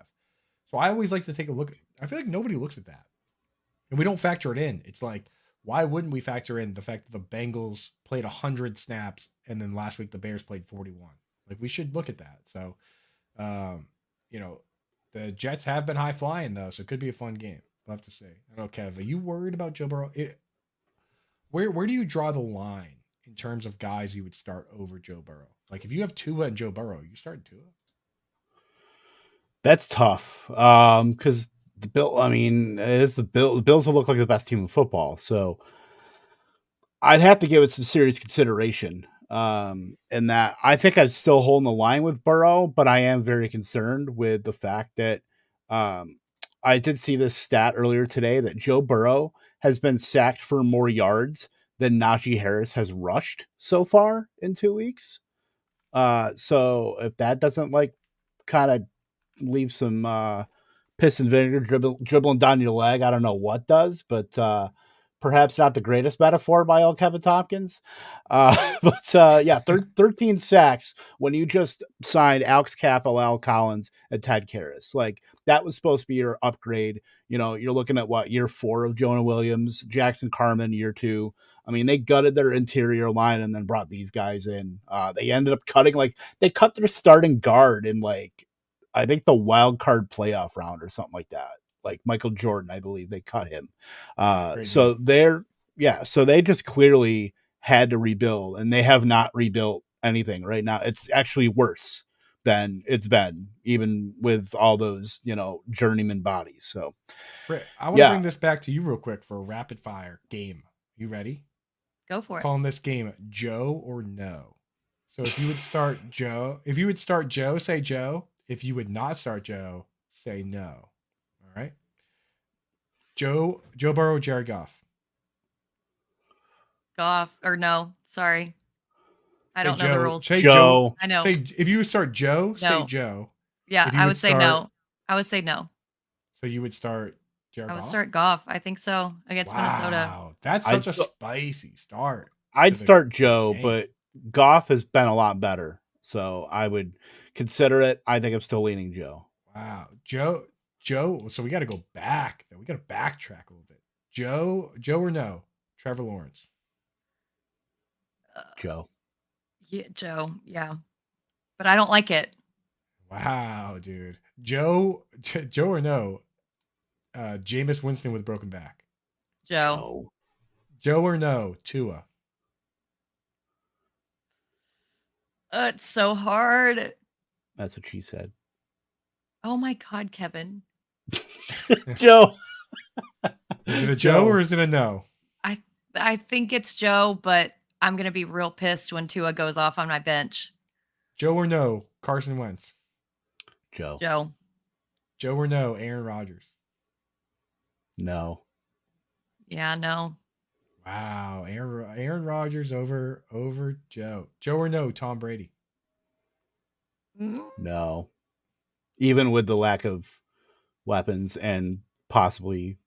So I always like to take a look. I feel like nobody looks at that. And we don't factor it in. It's like, why wouldn't we factor in the fact that the Bengals played 100 snaps and then last week the Bears played 41? Like, we should look at that. So, the Jets have been high flying though, so it could be a fun game. I'll have to say. I don't know, Kev, are you worried about Joe Burrow? Where do you draw the line in terms of guys you would start over Joe Burrow? Like, if you have Tua and Joe Burrow, you start Tua? That's tough. Because the Bills will look like the best team in football. So I'd have to give it some serious consideration. And that I think I'm still holding the line with Burrow, but I am very concerned with the fact that I did see this stat earlier today that Joe Burrow has been sacked for more yards than Najee Harris has rushed so far in 2 weeks. So if that doesn't kind of leave some piss and vinegar dribbling down your leg, I don't know what does, but perhaps not the greatest metaphor by old Kevin Tompkins. But 13 sacks when you just signed Alex Capel, Al Collins, and Ted Karras. Like, that was supposed to be your upgrade. You know, you're looking at year 4 of Jonah Williams, Jackson Carman, year 2. I mean, they gutted their interior line and then brought these guys in. They ended up they cut their starting guard in I think the wild card playoff round or something like that. Like Michael Jordan, I believe they cut him. So they just clearly had to rebuild, and they have not rebuilt anything right now. It's actually worse than it's been, even with all those, journeyman bodies. So Britt, I want to bring this back to you real quick for a rapid fire game. You ready? Go for it. Calling this game Joe or no. So if you would start Joe, say Joe. If you would not start Joe, say no. All right. Joe Burrow, Jared Goff. Goff or no? Sorry, I don't know the rules. Say Joe. I know. Say if you would start Joe, No. say Joe. Yeah, I would say no. I would say no. So you would start Jared Goff? I would start Goff. I think so against Minnesota. Wow, that's such a spicy start. I'd start Joe, but Goff has been a lot better, so I would consider it. I think I'm still leaning Joe. Wow, Joe. So we got to go back. We got to backtrack a little bit. Joe or no? Trevor Lawrence. Joe. Yeah, Joe. Yeah, but I don't like it. Wow, dude. Joe or no? Jameis Winston with broken back. Joe. Joe or no? Tua. It's so hard. That's what she said. Oh my God, Kevin. Joe. Is it a Joe or is it a no? I think it's Joe, but I'm gonna be real pissed when Tua goes off on my bench. Joe or no? Carson Wentz. Joe. Joe or no? Aaron Rodgers. No. Yeah, no. Wow, Aaron Rodgers over Joe. Joe or no? Tom Brady. No. Even with the lack of weapons and possibly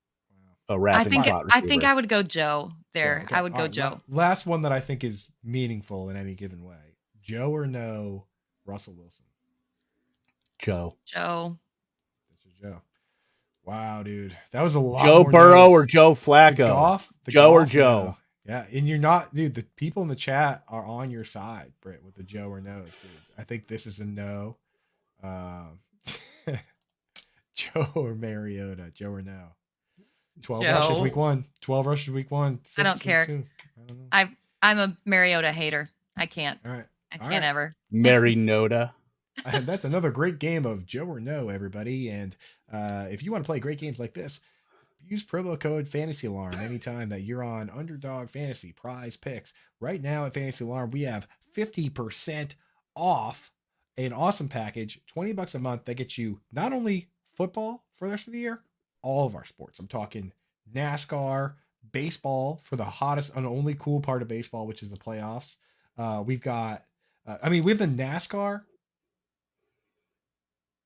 a rapid slot receiver. I think I would go Joe there. Yeah, okay. I would go Joe. Last one that I think is meaningful in any given way. Joe or no? Russell Wilson. Joe. This is Joe. Wow, dude. That was a lot. Joe more Burrow no's. or Joe Flacco? Joe or Joe? Yeah, and you're not, dude. The people in the chat are on your side, Britt, with the Joe or no's, dude. I think this is a no. Joe or Mariota? Joe or no? 12 rushes week 1. 12 rushes week 1. I don't care. I don't know. I'm a Mariota hater. I can't. All right. I can't ever. Mariota. That's another great game of Joe or no, everybody. And if you want to play great games like this, use promo code Fantasy Alarm anytime that you're on Underdog Fantasy Prize Picks. Right now at Fantasy Alarm, we have 50% off an awesome package, $20 a month that gets you not only football for the rest of the year, all of our sports. I'm talking NASCAR, baseball for the hottest and only cool part of baseball, which is the playoffs. We've got, we have the NASCAR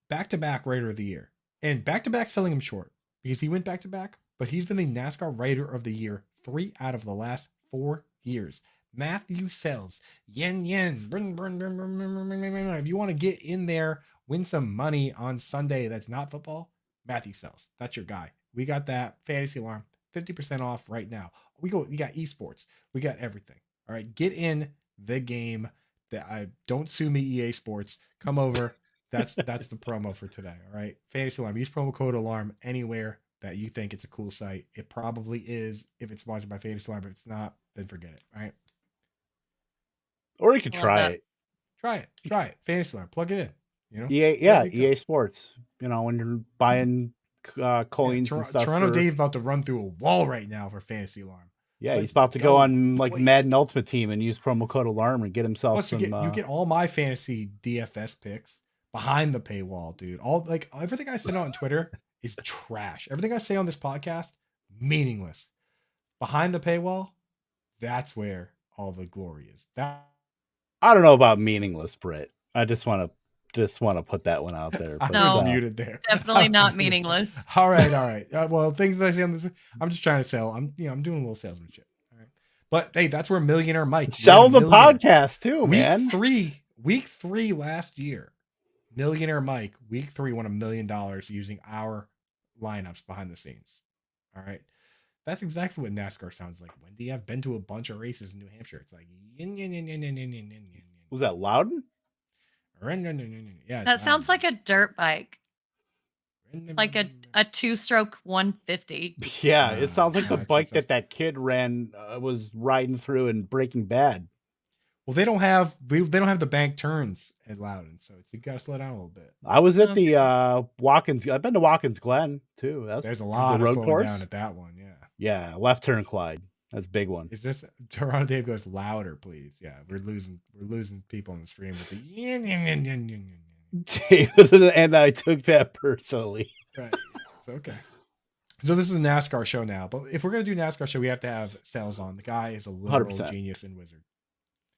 back-to-back Writer of the Year, and back-to-back selling him short because he went back-to-back, but he's been the NASCAR Writer of the Year 3 out of the last 4 years. Matthew Sells, yen. If you want to get in there, win some money on Sunday that's not football, Matthew Sells. That's your guy. We got that. Fantasy Alarm, 50% off right now. We got esports. We got everything. All right, get in the game. Don't sue me, EA Sports. Come over. That's the promo for today. All right, Fantasy Alarm. Use promo code Alarm anywhere that you think it's a cool site. It probably is if it's sponsored by Fantasy Alarm. But if it's not, then forget it. All right. Or you could try it. Try it. Fantasy Alarm. Plug it in. EA Sports. When you're buying coins and stuff. Toronto Dave about to run through a wall right now for Fantasy Alarm. Yeah, he's about to go on Madden Ultimate Team and use promo code Alarm and get himself some. You get all my fantasy DFS picks behind the paywall, dude. Everything I send out on Twitter is trash. Everything I say on this podcast, meaningless. Behind the paywall, that's where all the glory is. I don't know about meaningless, Britt. I just want to Just want to put that one out there. I But, was muted there. Definitely not meaningless. All right. Well, things I see on this, I'm just trying to sell. I'm doing a little salesmanship. All right, but hey, that's where Millionaire Mike sell the podcast too, man. Week three last year, Millionaire Mike, week 3 won $1 million using our lineups behind the scenes. All right. That's exactly what NASCAR sounds like. Wendy, I've been to a bunch of races in New Hampshire. It's like, was that Loudon? Yeah, That sounds like a dirt bike, like a 2-stroke 150. Yeah, it sounds like the bike that kid ran was riding through in Breaking Bad. Well, they don't have the bank turns at Loudon, so you gotta slow down a little bit. I was at the Watkins. I've been to Watkins Glen too. There's a lot of road slowing down at that one. Yeah, left turn Clyde. That's a big one. Is this Toronto Dave goes louder, please? Yeah, we're losing people on the stream with the and I took that personally. Right. It's okay. So this is a NASCAR show now, but if we're gonna do NASCAR show, we have to have Sales on. The guy is a literal 100%. Genius and wizard.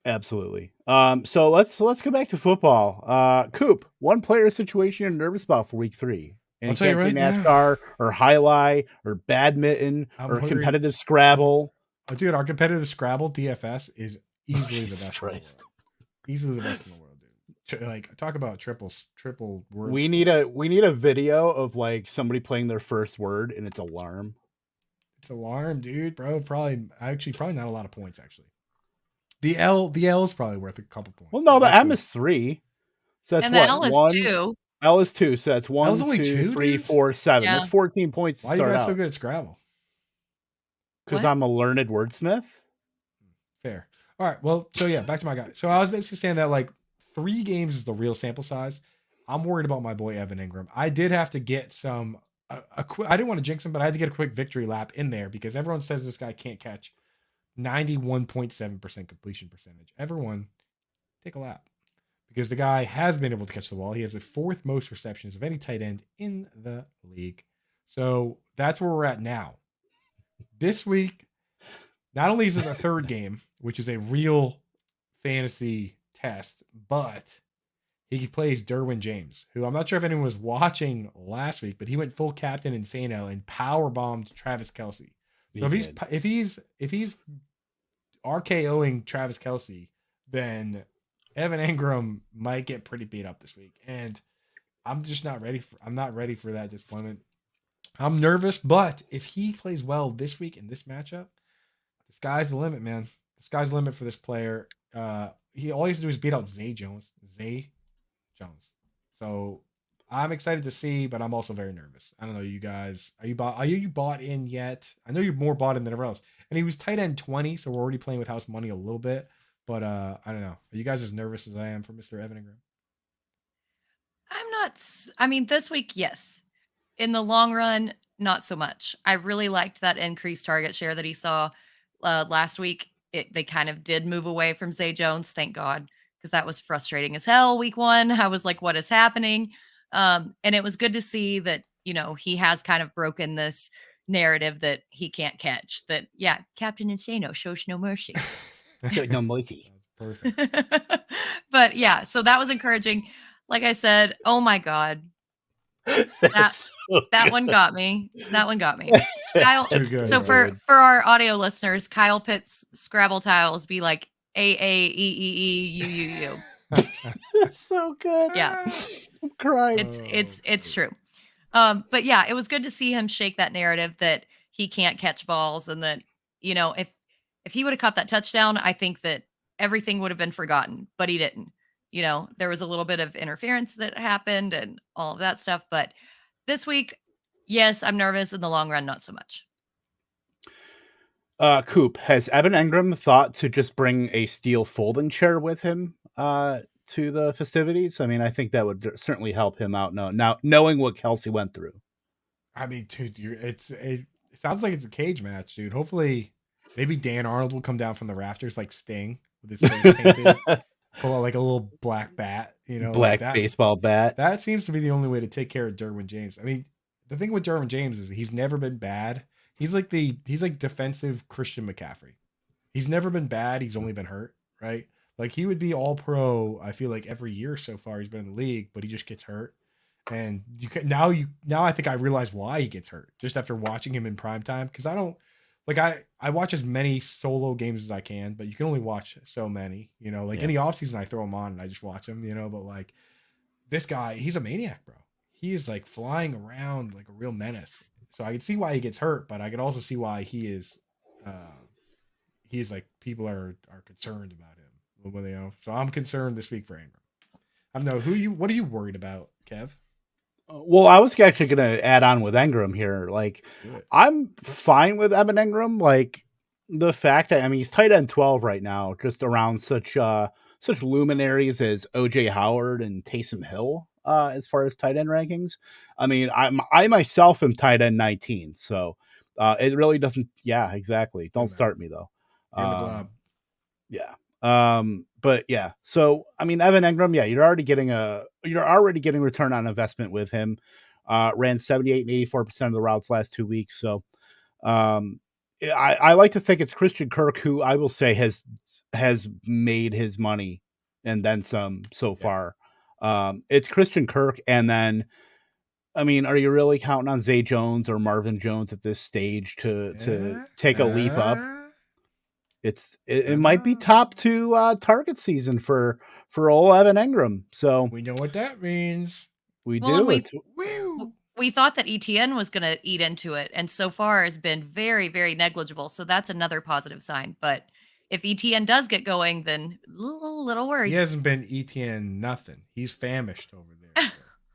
Absolutely. So let's go back to football. Coop, one player situation you're nervous about for week 3. And I'll tell you right NASCAR or highlight or badminton or competitive Scrabble. Oh, dude, our competitive Scrabble DFS is easily the best in the world. Easily the best in the world, dude. Like, talk about triple words. We need a video of like somebody playing their first word and it's alarm. It's alarm, dude, bro. Probably not a lot of points actually. The L is probably worth a couple points. Well, no, the M is 3. So that's and the L is 2. L is 2, so that's 1, only 2, 2, 3, dude? 4, 7. Yeah. That's 14 points. Why are you guys so good at Scrabble? Because I'm a learned wordsmith. Fair. All right. Well, so yeah, back to my guy. So I was basically saying that like 3 games is the real sample size. I'm worried about my boy Evan Engram. I did have to get some. I didn't want to jinx him, but I had to get a quick victory lap in there because everyone says this guy can't catch. 91.7% completion percentage. Everyone, take a lap. Because the guy has been able to catch the ball. He has the 4th most receptions of any tight end in the league. So that's where we're at now. This week, not only is it the 3rd game, which is a real fantasy test, but he plays Derwin James, who I'm not sure if anyone was watching last week, but he went full captain insano and power bombed Travis Kelce. So if he's RKOing Travis Kelce, then Evan Engram might get pretty beat up this week, and I'm just not ready for that disappointment. I'm nervous, but if he plays well this week in this matchup, the sky's the limit, man. The sky's the limit for this player. All he has to do is beat out Zay Jones. So I'm excited to see, but I'm also very nervous. I don't know, you guys. Are you bought in yet? I know you're more bought in than everyone else. And he was tight end 20, so we're already playing with house money a little bit. But I don't know. Are you guys as nervous as I am for Mr. Evan Engram? I'm not. I mean, this week, yes. In the long run, not so much. I really liked that increased target share that he saw last week. They kind of did move away from Zay Jones, thank God, because that was frustrating as hell week 1. I was like, what is happening? And it was good to see that, he has kind of broken this narrative that he can't catch. That, yeah, Captain Insano shows no mercy. No mercy. Perfect. But yeah, so that was encouraging. Like I said, oh my God. That one got me. Kyle, so for our audio listeners, Kyle Pitt's Scrabble tiles be like AAEEEUUU. That's so good. Yeah, I'm crying. It's true. But yeah, it was good to see him shake that narrative that he can't catch balls, and that if he would have caught that touchdown, I think that everything would have been forgotten. But he didn't. There was a little bit of interference that happened and all of that stuff. But this week, yes, I'm nervous. In the long run, not so much. Coop, has Evan Engram thought to just bring a steel folding chair with him to the festivities? I mean, I think that would certainly help him out now, knowing what Kelce went through. I mean, dude, it sounds like it's a cage match, dude. Hopefully, maybe Dan Arnold will come down from the rafters like Sting with his face painted. Pull out like a little black bat, black like baseball bat. That seems to be the only way to take care of Derwin James. I mean, the thing with Derwin James is he's never been bad. He's like defensive Christian McCaffrey. He's never been bad. He's only been hurt, right? Like he would be all pro. I feel like every year so far he's been in the league, but he just gets hurt. And now I think I realize why he gets hurt just after watching him in prime time. Cause I don't like, I watch as many solo games as I can, but you can only watch so many, in the offseason, I throw him on and I just watch him, but like this guy, he's a maniac, bro. He is like flying around like a real menace. So I can see why he gets hurt, but I could also see why he is like people are concerned about him. So I'm concerned this week for Engram. I don't know what are you worried about, Kev? Well, I was actually going to add on with Engram here. Like, I'm fine with Evan Engram. Like, the fact that, he's tight end 12 right now, just around such luminaries as OJ Howard and Taysom Hill, as far as tight end rankings. I myself am tight end 19. So, it really doesn't. Yeah, exactly. Don't start me though. You're in the club. Yeah. But yeah, so Evan Engram, yeah, you're already getting return on investment with him. Ran 78 and 84% of the routes last 2 weeks. So I like to think it's Christian Kirk who I will say has made his money and then some so far. It's Christian Kirk, and then are you really counting on Zay Jones or Marvin Jones at this stage to take a leap up? It might be top 2 target season for old Evan Engram. So we know what that means. We do. We thought that ETN was going to eat into it, and so far has been very, very negligible. So that's another positive sign. But if ETN does get going, then a little worried. He hasn't been ETN nothing. He's famished over there.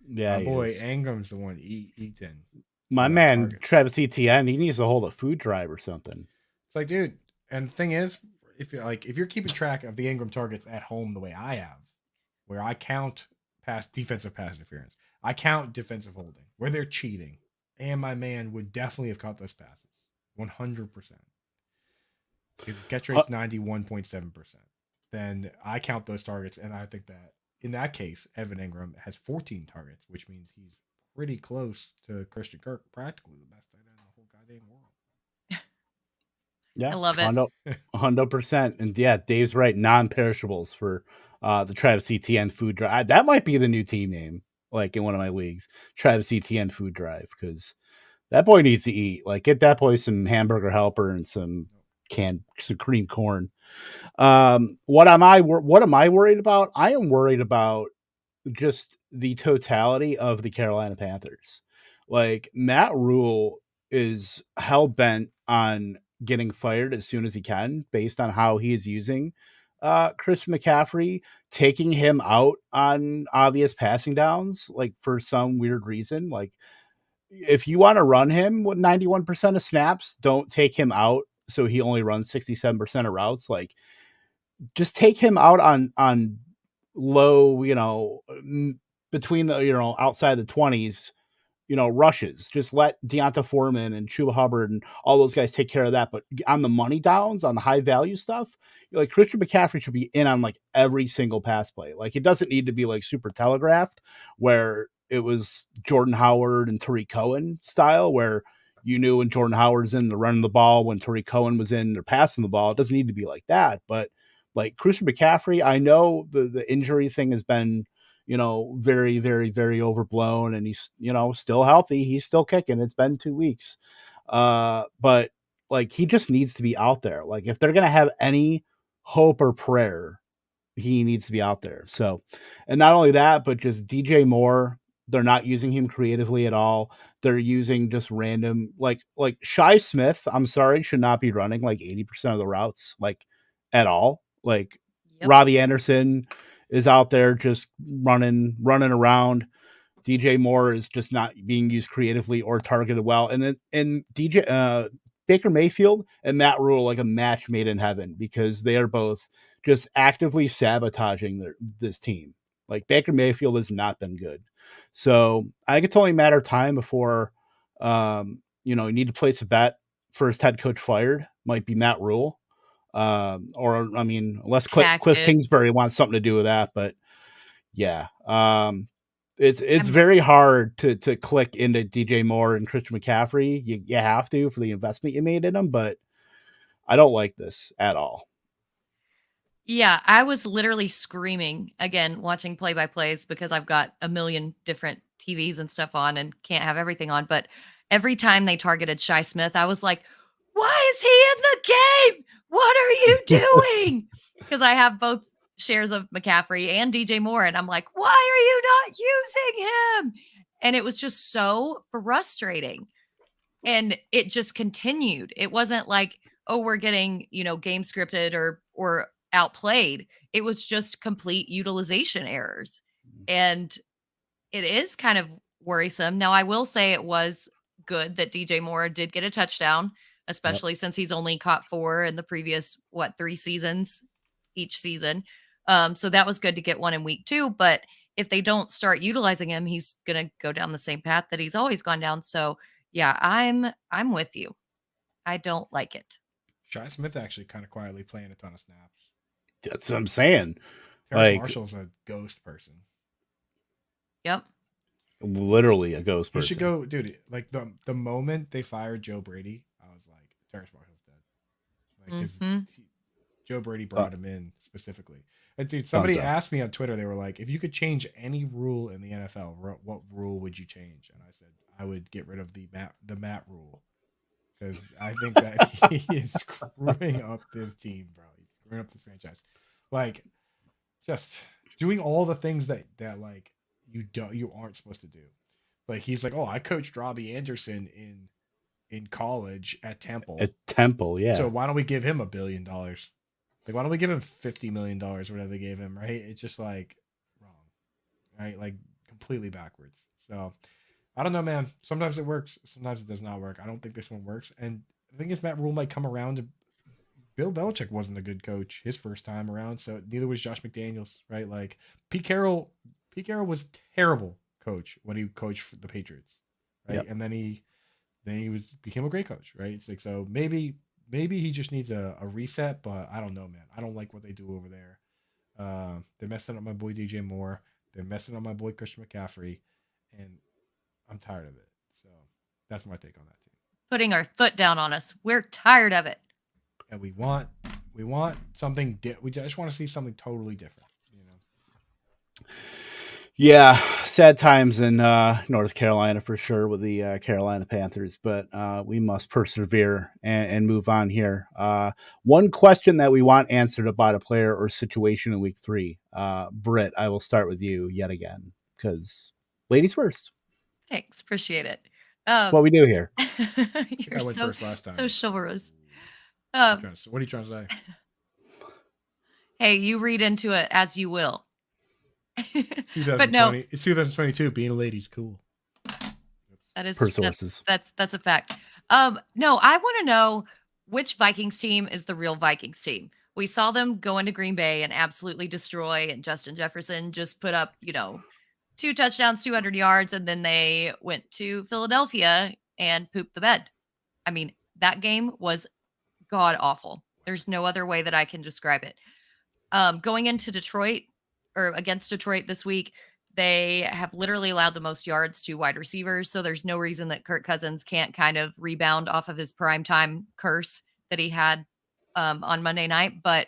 Yeah, my boy Engram's the one eating. My man targets. Travis ETN, he needs to hold a food drive or something. It's like, dude. And the thing is, if you're keeping track of the Engram targets at home the way I have, where I count defensive pass interference, I count defensive holding, where they're cheating, and my man would definitely have caught those passes, 100%. His catch rate's 91.7%. Then I count those targets, and I think that in that case, Evan Engram has 14 targets, which means he's pretty close to Christian Kirk, practically the best tight end in the whole goddamn world. Yeah, I love it. 100%. And yeah, Dave's right. Non-perishables for the Travis Etienne food drive. That might be the new team name, like in one of my leagues, Travis Etienne food drive, because that boy needs to eat. Like, get that boy some hamburger helper and some cream corn. What am I worried about? I am worried about just the totality of the Carolina Panthers. Like, Matt Rule is hell bent on getting fired as soon as he can, based on how he is using Chris McCaffrey, taking him out on obvious passing downs, like for some weird reason. Like, if you want to run him with 91% of snaps, don't take him out so he only runs 67% of routes. Like, just take him out on low, between the, outside the 20s, rushes. Just let Deonta Foreman and Chuba Hubbard and all those guys take care of that. But on the money downs, on the high value stuff, like, Christian McCaffrey should be in on like every single pass play. Like, it doesn't need to be like super telegraphed where it was Jordan Howard and Tariq Cohen style, where you knew when Jordan Howard's in, they're running the ball. When Tariq Cohen was in, they're passing the ball. It doesn't need to be like that. But like Christian McCaffrey, I know the injury thing has been, very, very, very overblown, and he's, still healthy. He's still kicking. It's been 2 weeks. But like, he just needs to be out there. Like, if they're going to have any hope or prayer, he needs to be out there. So, and not only that, but just DJ Moore, they're not using him creatively at all. They're using just random, like Shi Smith, I'm sorry, should not be running like 80% of the routes, like, at all. Like, yep. Robbie Anderson is out there just running around. DJ Moore is just not being used creatively or targeted well. And then Baker Mayfield and Matt Rule, like a match made in heaven, because they are both just actively sabotaging this team. Like, Baker Mayfield has not been good. So I think it's only a matter of time before, you need to place a bet. First head coach fired might be Matt Rule. Unless Cliff Kingsbury wants something to do with that, but yeah, it's very hard to click into DJ Moore and Christian McCaffrey. You have to, for the investment you made in them, but I don't like this at all. Yeah, I was literally screaming again, watching play-by-plays because I've got a million different TVs and stuff on and can't have everything on. But every time they targeted Shi Smith, I was like, why is he in the game? What are you doing? Because I have both shares of McCaffrey and DJ Moore. And I'm like, why are you not using him? And it was just so frustrating. And it just continued. It wasn't like, oh, we're getting, game scripted or outplayed. It was just complete utilization errors. And it is kind of worrisome. Now, I will say it was good that DJ Moore did get a touchdown, especially since he's only caught 4 in the previous, 3 seasons each season. So that was good to get one in week 2. But if they don't start utilizing him, he's going to go down the same path that he's always gone down. So yeah, I'm with you. I don't like it. Shi Smith actually kind of quietly playing a ton of snaps. That's what I'm saying. Terrace Marshall's a ghost person. Yep. Literally a ghost person. You should go, dude. Like the moment they fired Joe Brady, I was like, Terrace Marshall's dead. Like, 'cause Joe Brady brought him in specifically. And dude, somebody asked me on Twitter, they were like, if you could change any rule in the NFL, what rule would you change? And I said, I would get rid of the Matt rule. Because I think that he is screwing up this team, bro. He's screwing up this franchise. Like, just doing all the things that like you aren't supposed to do. Like, he's like, oh, I coached Robbie Anderson in college at Temple. At Temple, yeah. So why don't we give him $1 billion? Like, why don't we give him $50 million or whatever they gave him, right? It's just like wrong, right? Like, completely backwards. So I don't know, man. Sometimes it works. Sometimes it does not work. I don't think this one works. And the thing is, Matt Rule might come around. Bill Belichick wasn't a good coach his first time around, so neither was Josh McDaniels, right? Like, Pete Carroll was terrible coach when he coached for the Patriots, right? Yep. And then he became a great coach, right? It's like, so maybe he just needs a reset, but I don't know, man. I don't like what they do over there. They're messing up my boy DJ Moore. They're messing up my boy Christian McCaffrey, and I'm tired of it. So that's my take on that team. Putting our foot down on us. We're tired of it. And we want something. We just want to see something totally different, you know. Yeah, sad times in North Carolina for sure with the Carolina Panthers, but we must persevere and move on here. One question that we want answered about a player or situation in week 3. Britt, I will start with you yet again because ladies first. Thanks, appreciate it. What we do here. You're I went first last time. So chivalrous. What are you trying to say? Hey, you read into it as you will. But no, it's 2022. Being a lady's cool. That is per sources. That's a fact. No, I want to know which Vikings team is the real Vikings team. We saw them go into Green Bay and absolutely destroy, and Justin Jefferson just put up, 2 touchdowns, 200 yards, and then they went to Philadelphia and pooped the bed. I mean, that game was god awful. There's no other way that I can describe it. Going into Detroit or against Detroit this week, they have literally allowed the most yards to wide receivers. So there's no reason that Kirk Cousins can't kind of rebound off of his primetime curse that he had on Monday night. But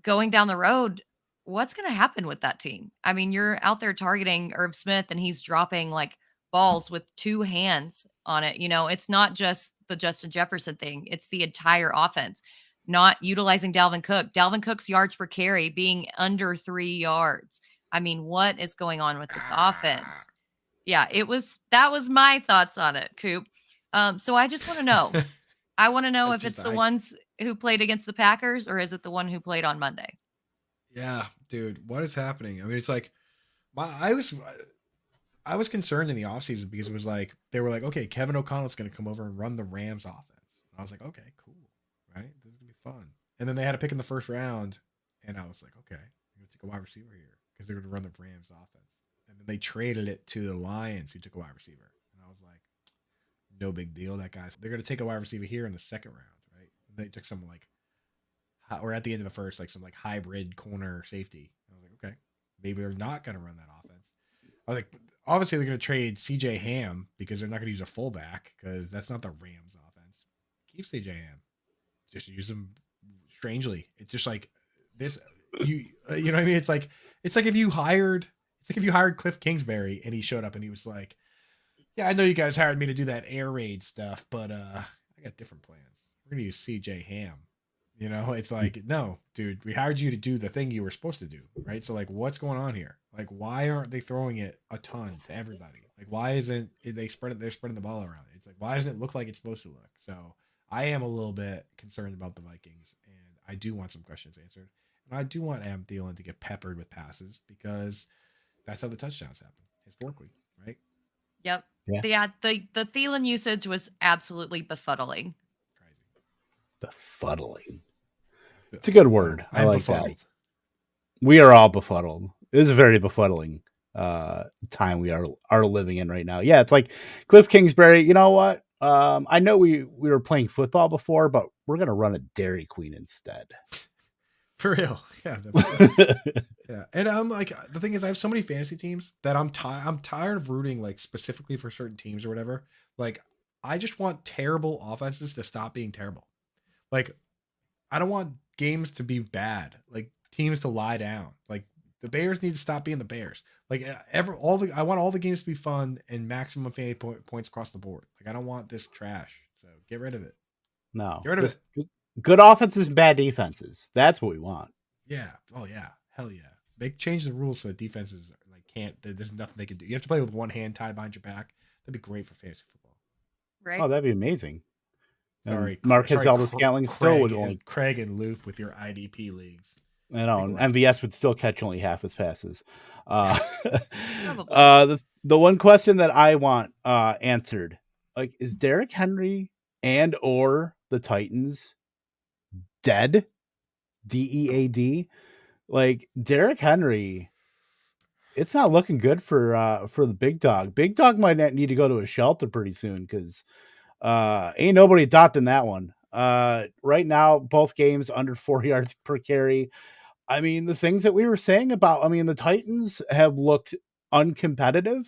going down the road, what's going to happen with that team? I mean, you're out there targeting Irv Smith and he's dropping like balls with 2 hands on it. It's not just the Justin Jefferson thing. It's the entire offense. Not utilizing Dalvin Cook. Dalvin Cook's yards per carry being under 3 yards. I mean, what is going on with this offense? Yeah, that was my thoughts on it, Coop. So I just want to know. I want to know if it's the ones who played against the Packers or is it the one who played on Monday? Yeah, dude, what is happening? I mean, it's like I was concerned in the offseason because it was like they were like, okay, Kevin O'Connell's going to come over and run the Rams offense. And I was like, okay, cool, right? This is going to be fun. And then they had a pick in the first round, and I was like, okay, I'm going to take a wide receiver here because they're going to run the Rams offense. And then they traded it to the Lions, who took a wide receiver. And I was like, no big deal. They're going to take a wide receiver here in the second round, right? And they took some or at the end of the first, like some like hybrid corner safety. And I was like, okay, maybe they're not going to run that offense. I was like, obviously they're going to trade CJ Ham because they're not going to use a fullback because that's not the Rams offense. Keep CJ Ham. Just use him strangely. It's just like this you know what I mean? It's like if you hired Cliff Kingsbury and he showed up and he was like, yeah, I know you guys hired me to do that air raid stuff, but I got different plans. We're gonna use CJ Ham. You know, it's like, no, dude, we hired you to do the thing you were supposed to do, right? So like, what's going on here? Like, why aren't they throwing it a ton to everybody? Like, why isn't they're spreading the ball around? It's like, why doesn't it look like it's supposed to look? So I am a little bit concerned about the Vikings, and I do want some questions answered. And I do want Adam Thielen to get peppered with passes because that's how the touchdowns happen historically, right? Yep. Yeah. The Thielen usage was absolutely befuddling. Crazy. Befuddling. It's a good word. I like befuddled. that. We are all befuddled. It is a very befuddling time we are living in right now. Yeah, it's like Cliff Kingsbury. You know what? I know we were playing football before, but we're gonna run a Dairy Queen instead. For real, yeah. Yeah, and I'm like, the thing is, I have so many fantasy teams that I'm tired of rooting like specifically for certain teams or whatever. Like, I just want terrible offenses to stop being terrible. Like, I don't want games to be bad. Like, teams to lie down. Like, the Bears need to stop being the Bears. Like, I want all the games to be fun and maximum fantasy points across the board. Like, I don't want this trash. So get rid of it. No, Get rid of it. Good offenses and bad defenses. That's what we want. Yeah. Oh yeah. Hell yeah. Change the rules so that defenses like there's nothing they can do. You have to play with one hand tied behind your back. That'd be great for fantasy football. Right. Oh, that'd be amazing. Sorry, Marcus Valdes-Scantling still would only Craig and Luke with your IDP leagues. I know, and MVS would still catch only half his passes. Probably. The one question that I want answered, like, is Derrick Henry and or the Titans dead? DEAD? Like, Derrick Henry, it's not looking good for the big dog. Big dog might need to go to a shelter pretty soon because ain't nobody adopting that one. Right now, both games under 4 yards per carry. I mean, the things that we were saying about, the Titans have looked uncompetitive,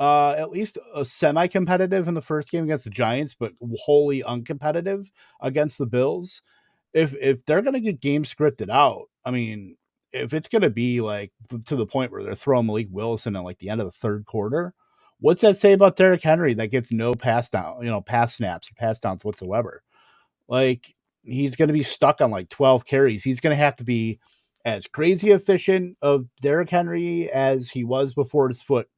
at least semi-competitive in the first game against the Giants, but wholly uncompetitive against the Bills. If they're going to get game scripted out, I mean, if it's going to be like to the point where they're throwing Malik Wilson at like the end of the third quarter, what's that say about Derrick Henry that gets no pass snaps or pass downs whatsoever? Like, he's going to be stuck on like 12 carries. He's going to have to be as crazy efficient of Derrick Henry as he was before his foot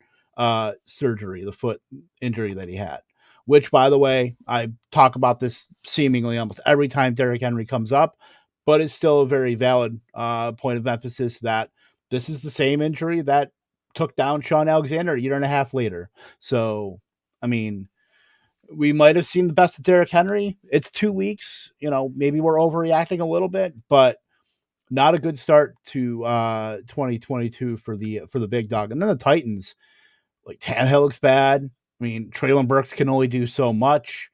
surgery, the foot injury that he had. Which, by the way, I talk about this seemingly almost every time Derrick Henry comes up, but it's still a very valid point of emphasis that this is the same injury that took down Sean Alexander a year and a half later. So, I mean, we might have seen the best of Derrick Henry. It's 2 weeks. Maybe we're overreacting a little bit, but not a good start to 2022 for the big dog. And then the Titans, like, Tannehill looks bad. I mean, Treylon Burks can only do so much.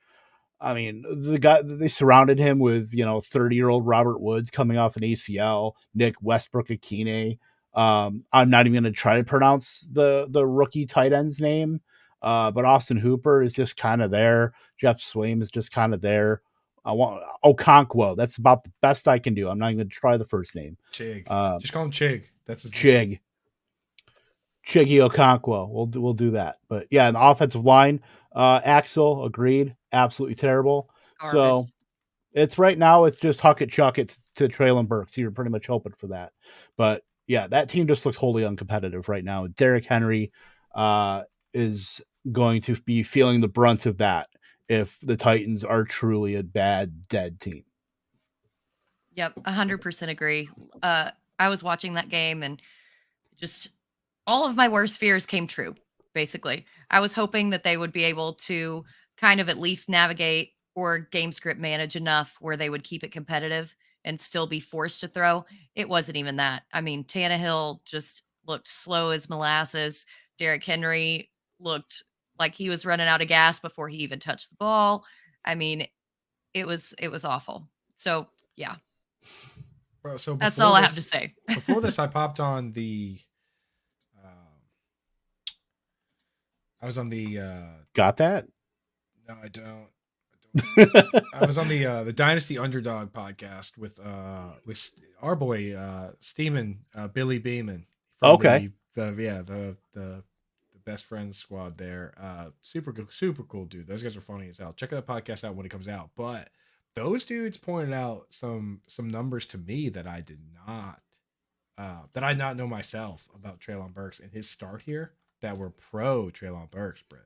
I mean, the guy, they surrounded him with 30-year-old Robert Woods coming off an ACL, Nick Westbrook-Akine. I'm not even going to try to pronounce the rookie tight end's name, but Austin Hooper is just kind of there. Jeff Swaim is just kind of there. I want Okonkwo. That's about the best I can do. I'm not even going to try the first name. Chig. Just call him Chig. That's his Chig. name. Chiggy Okonkwo. We'll do that. But yeah, in the offensive line, Axel agreed, absolutely terrible. Garbage. So it's right now. It's just huck it, chuck it to Treylon Burks. You're pretty much hoping for that. But yeah, that team just looks wholly uncompetitive right now. Derrick Henry is going to be feeling the brunt of that if the Titans are truly a bad, dead team. Yep, 100% agree. I was watching that game and just all of my worst fears came true, basically. I was hoping that they would be able to kind of at least navigate or game script manage enough where they would keep it competitive and still be forced to throw. It wasn't even that. I mean, Tannehill just looked slow as molasses. Derrick Henry looked like he was running out of gas before he even touched the ball. I mean, it was awful. So, yeah. Bro, so that's all I have to say. Before this, I popped on the I was on the Got that? No, I don't I was on the Dynasty Underdog podcast with our boy Steeman, Billy Beeman from the Best Friends squad there. Super cool dude. Those guys are funny as hell. Check that podcast out when it comes out. But those dudes pointed out some numbers to me that I did not know myself about Treylon Burks and his start here that were pro Treylon Burks, Britt.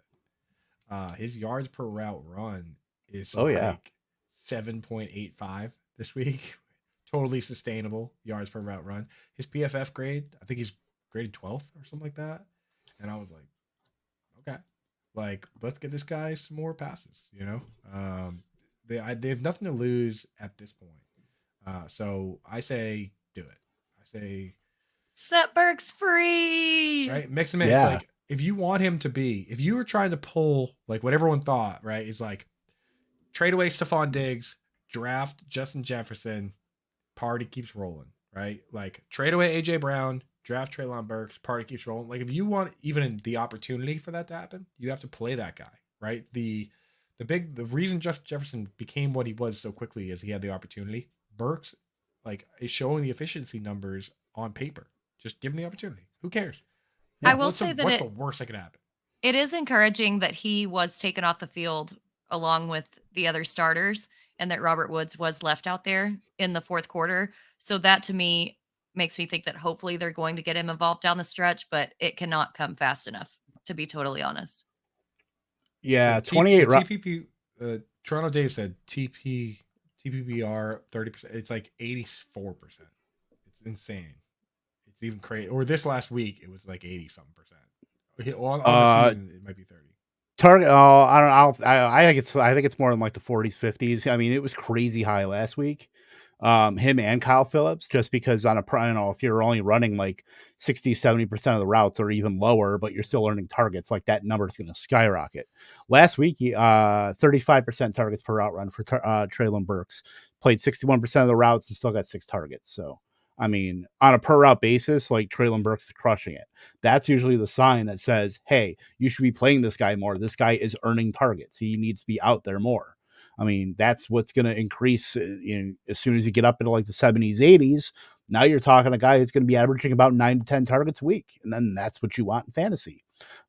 His yards per route run is 7.85 this week. Totally sustainable yards per route run. His PFF grade, I think he's graded 12th or something like that. And I was like, okay, like let's get this guy some more passes. You know, they have nothing to lose at this point. So I say do it. I say set Burks free. Right, mix him in. It's like if you want him to be, if you were trying to pull like what everyone thought, right, is like trade away Stephon Diggs, draft Justin Jefferson, party keeps rolling, right? Like trade away AJ Brown, draft Treylon Burks, party keeps rolling. Like if you want even the opportunity for that to happen, you have to play that guy, right? The reason Justin Jefferson became what he was so quickly is he had the opportunity. Burks like is showing the efficiency numbers on paper. Just give him the opportunity. Who cares? I will say that what's the worst that could happen? It is encouraging that he was taken off the field along with the other starters and that Robert Woods was left out there in the fourth quarter. So that to me makes me think that hopefully they're going to get him involved down the stretch, but it cannot come fast enough, to be totally honest. Yeah, 28. TPP. Toronto Dave said TPPR 30%. It's like 84%. It's insane. It's even crazy. Or this last week, it was like 80-something percent. On the season, it might be 30. Target. Oh, I don't know. I think it's more than like the 40s, 50s. I mean, it was crazy high last week. Him and Kyle Phillips, just because on if you're only running like 60, 70% of the routes or even lower, but you're still earning targets, like that number is going to skyrocket. Last week, 35% targets per route run for Treylon Burks, played 61% of the routes and still got 6 targets. So, I mean, on a per route basis, like Treylon Burks is crushing it. That's usually the sign that says, hey, you should be playing this guy more. This guy is earning targets. He needs to be out there more. I mean, that's what's going to increase as soon as you get up into like the 70s, 80s. Now you're talking a guy who's going to be averaging about 9 to 10 targets a week. And then that's what you want in fantasy.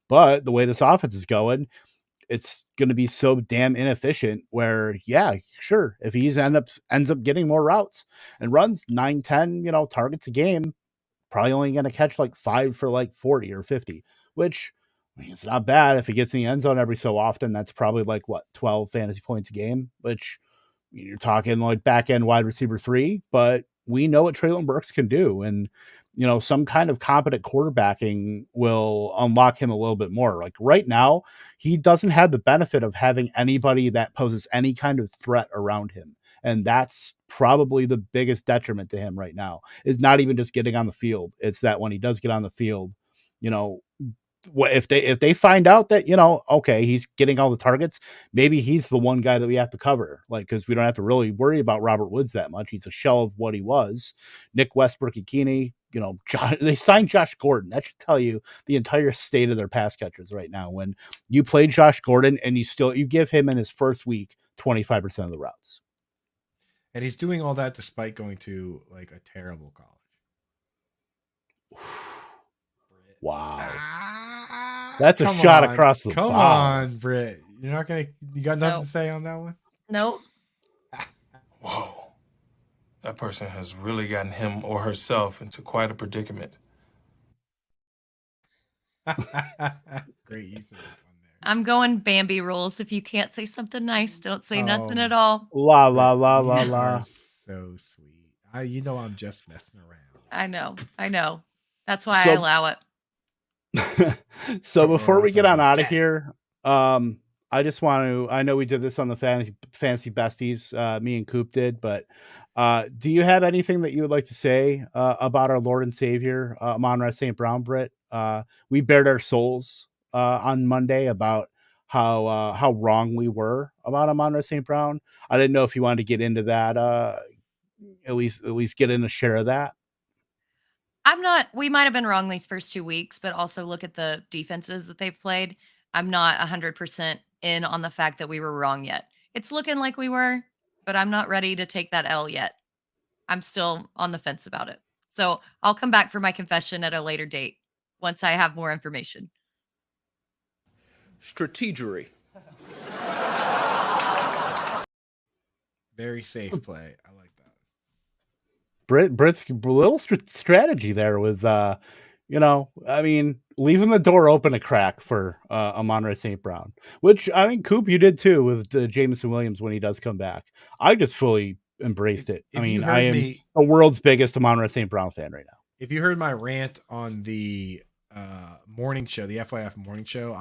But the way this offense is going, it's going to be so damn inefficient where, yeah, sure, if he ends up getting more routes and runs 9, 10, targets a game, probably only going to catch like 5 for like 40 or 50, which I mean, it's not bad. If he gets in the end zone every so often, that's probably like 12 fantasy points a game, which you're talking like back end wide receiver 3, but we know what Treylon Burks can do. And, some kind of competent quarterbacking will unlock him a little bit more. Like right now, he doesn't have the benefit of having anybody that poses any kind of threat around him. And that's probably the biggest detriment to him right now, is not even just getting on the field. It's that when he does get on the field, if they find out that, okay, he's getting all the targets, maybe he's the one guy that we have to cover, like, because we don't have to really worry about Robert Woods that much. He's a shell of what he was. Nick Westbrook-Ikini, they signed Josh Gordon. That should tell you the entire state of their pass catchers right now. When you play Josh Gordon and you give him in his first week 25% of the routes. And he's doing all that despite going to like a terrible college. Wow. That's a shot across the bow. Come on, Britt. You got nothing to say on that one? Nope. Whoa. That person has really gotten him or herself into quite a predicament. Great use of it on there. I'm going Bambi rules. If you can't say something nice, don't say nothing at all. La la la la la. So sweet. I'm just messing around. I know. That's why I allow it. So before we get on out of here, I just want to, I know we did this on the Fantasy Besties, me and Coop did, but do you have anything that you would like to say about our Lord and Savior, Amon-Ra St. Brown, Britt? We bared our souls on Monday about how wrong we were about Amon-Ra St. Brown. I didn't know if you wanted to get into that, at least get in a share of that. We might have been wrong these first 2 weeks, but also look at the defenses that they've played. I'm not 100% in on the fact that we were wrong yet. It's looking like we were, but I'm not ready to take that L yet. I'm still on the fence about it. So I'll come back for my confession at a later date once I have more information. Strategery. Very safe play. I like that. Britt's little strategy there with, leaving the door open a crack for Amon-Ra St. Brown, which, I mean, Coop, you did too with Jameson Williams when he does come back. I just fully embraced it. I mean, I am the world's biggest Amon-Ra St. Brown fan right now. If you heard my rant on the morning show, the FYF morning show,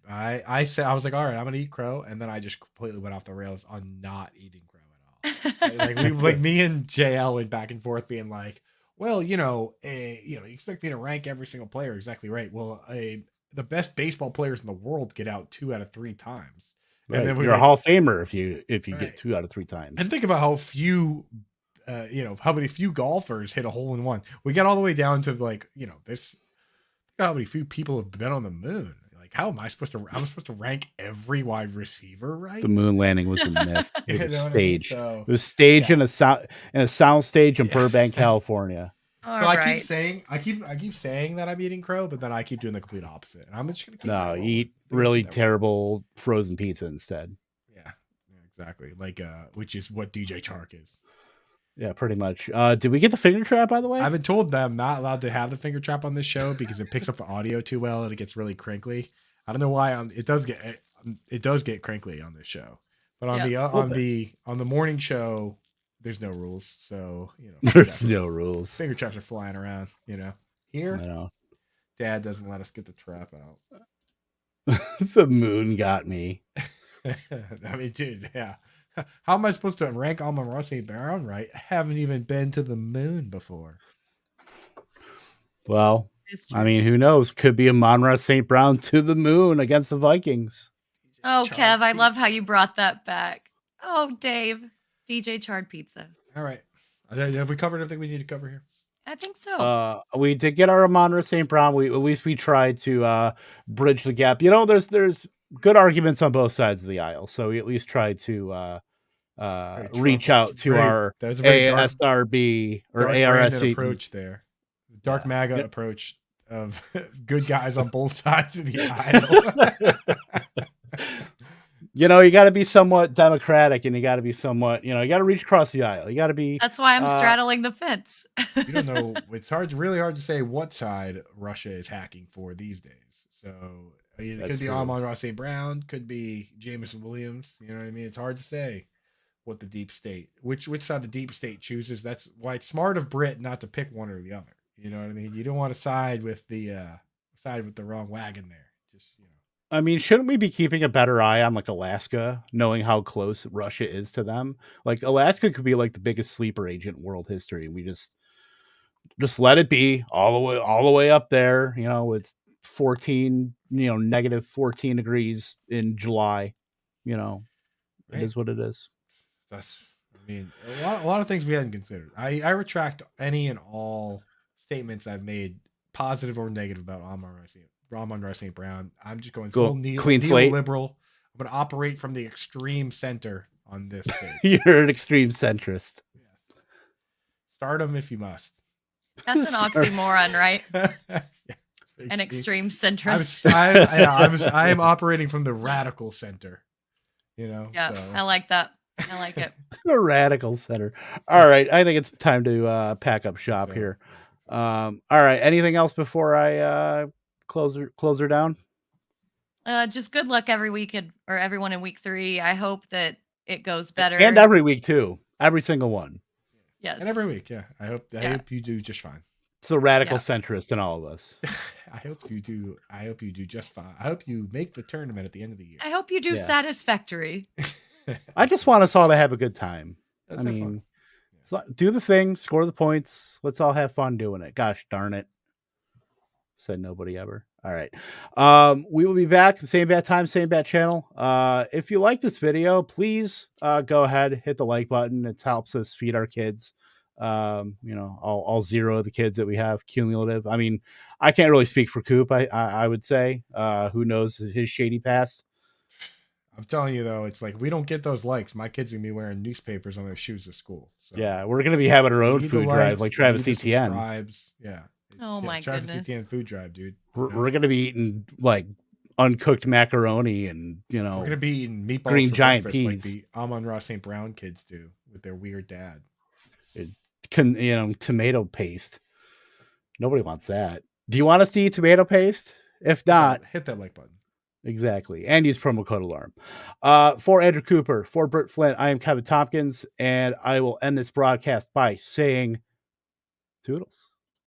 I said, I was like, all right, I'm gonna eat crow, and then I just completely went off the rails on not eating crow at all. like me and JL went back and forth being like, well, you expect me to rank every single player. Exactly right. Well, the best baseball players in the world get out 2 out of 3 times. Right. And then you're a Hall of Famer if you get 2 out of 3 times. And think about how few how many few golfers hit a hole in one. We got all the way down to this. How many few people have been on the moon? Like, how am I supposed to? I'm supposed to rank every wide receiver, right? The moon landing was a myth. It was staged. I mean? So, it was staged in a sound stage in Burbank, California. I keep saying that I'm eating crow, but then I keep doing the complete opposite. And I'm just gonna keep eat really terrible frozen pizza instead. Yeah, exactly. Like, which is what DJ Chark is. Yeah, pretty much. Did we get the finger trap, by the way? I've been told that I'm not allowed to have the finger trap on this show because it picks up the audio too well and it gets really crinkly. I don't know why. It does get crinkly on this show, but on the morning show, there's no rules. So there's no rules. Finger traps are flying around. Here, Dad doesn't let us get the trap out. The moon got me. I mean, dude, yeah. How am I supposed to rank Amon-Ra St. Brown right? I haven't even been to the moon before. Well, I mean, who knows? Could be Amon-Ra St. Brown to the moon against the Vikings. Oh, Kev, I love how you brought that back. Oh, Dave. DJ Charred Pizza. All right. Have we covered everything we need to cover here? I think so. We did get our Amon-Ra St. Brown. At least we tried to bridge the gap. There's good arguments on both sides of the aisle, so we at least tried to reach out to our ASRB or ARSC approach there. Dark MAGA approach of good guys on both sides of the aisle. You got to be somewhat democratic, and you got to be somewhat, you got to reach across the aisle. You got to be. That's why I'm straddling the fence. You don't know. It's really hard to say what side Russia is hacking for these days. So it could be Amon-Ra St. Brown, could be Jameson Williams. You know what I mean? It's hard to say what the deep state, which side the deep state chooses. That's why it's smart of Britt not to pick one or the other. You know what I mean? You don't want to side with the wrong wagon there. Just I mean, shouldn't we be keeping a better eye on like Alaska, knowing how close Russia is to them? Like Alaska could be like the biggest sleeper agent in world history. We just let it be all the way up there. It's 14, negative 14 degrees in July. It is what it is. A lot of things we hadn't considered. I retract any and all statements I've made, positive or negative, about Amon-Ra St. Brown. I'm just going full clean slate. Neoliberal. I'm going to operate from the extreme center on this thing. You're an extreme centrist. Yes. Stardom if you must. That's an oxymoron, right? An extreme centrist. I am operating from the radical center. Yeah, so. I like that. I like it. The radical center. All right. I think it's time to pack up shop here. All right. Anything else before I close her down? Just good luck every week or everyone in week 3. I hope that it goes better. And every week too. Every single one. Yes. And every week. Yeah. I hope you do just fine. It's the radical centrist in all of us. I hope you do just fine. I hope you make the tournament at the end of the year. I hope you do satisfactory. I just want us all to have a good time. That's fun. Do the thing, score the points. Let's all have fun doing it. Gosh darn it. Said nobody ever. All right. We will be back the same bad time, same bad channel. If you like this video, please go ahead, hit the like button. It helps us feed our kids. All 0 of the kids that we have cumulative. I mean, I can't really speak for Coop. I would say, who knows his shady past. I'm telling you though, it's like we don't get those likes. My kids are gonna be wearing newspapers on their shoes to school. So Yeah, we're gonna be having our own need the food drive likes, like we Travis need the Etienne. subscribes. Yeah. Oh my Travis goodness. Etienne food drive, dude. We're gonna be eating like uncooked macaroni and We're gonna be eating meatballs green for giant breakfast like peas. the Amon-Ra St. Brown kids do with their weird dad. Tomato paste. Nobody wants that. Do you want us to eat tomato paste? If not, hit that like button. Exactly. And use promo code ALARM. For Andrew Cooper, for Britt Flinn, I am Kevin Tompkins, and I will end this broadcast by saying toodles.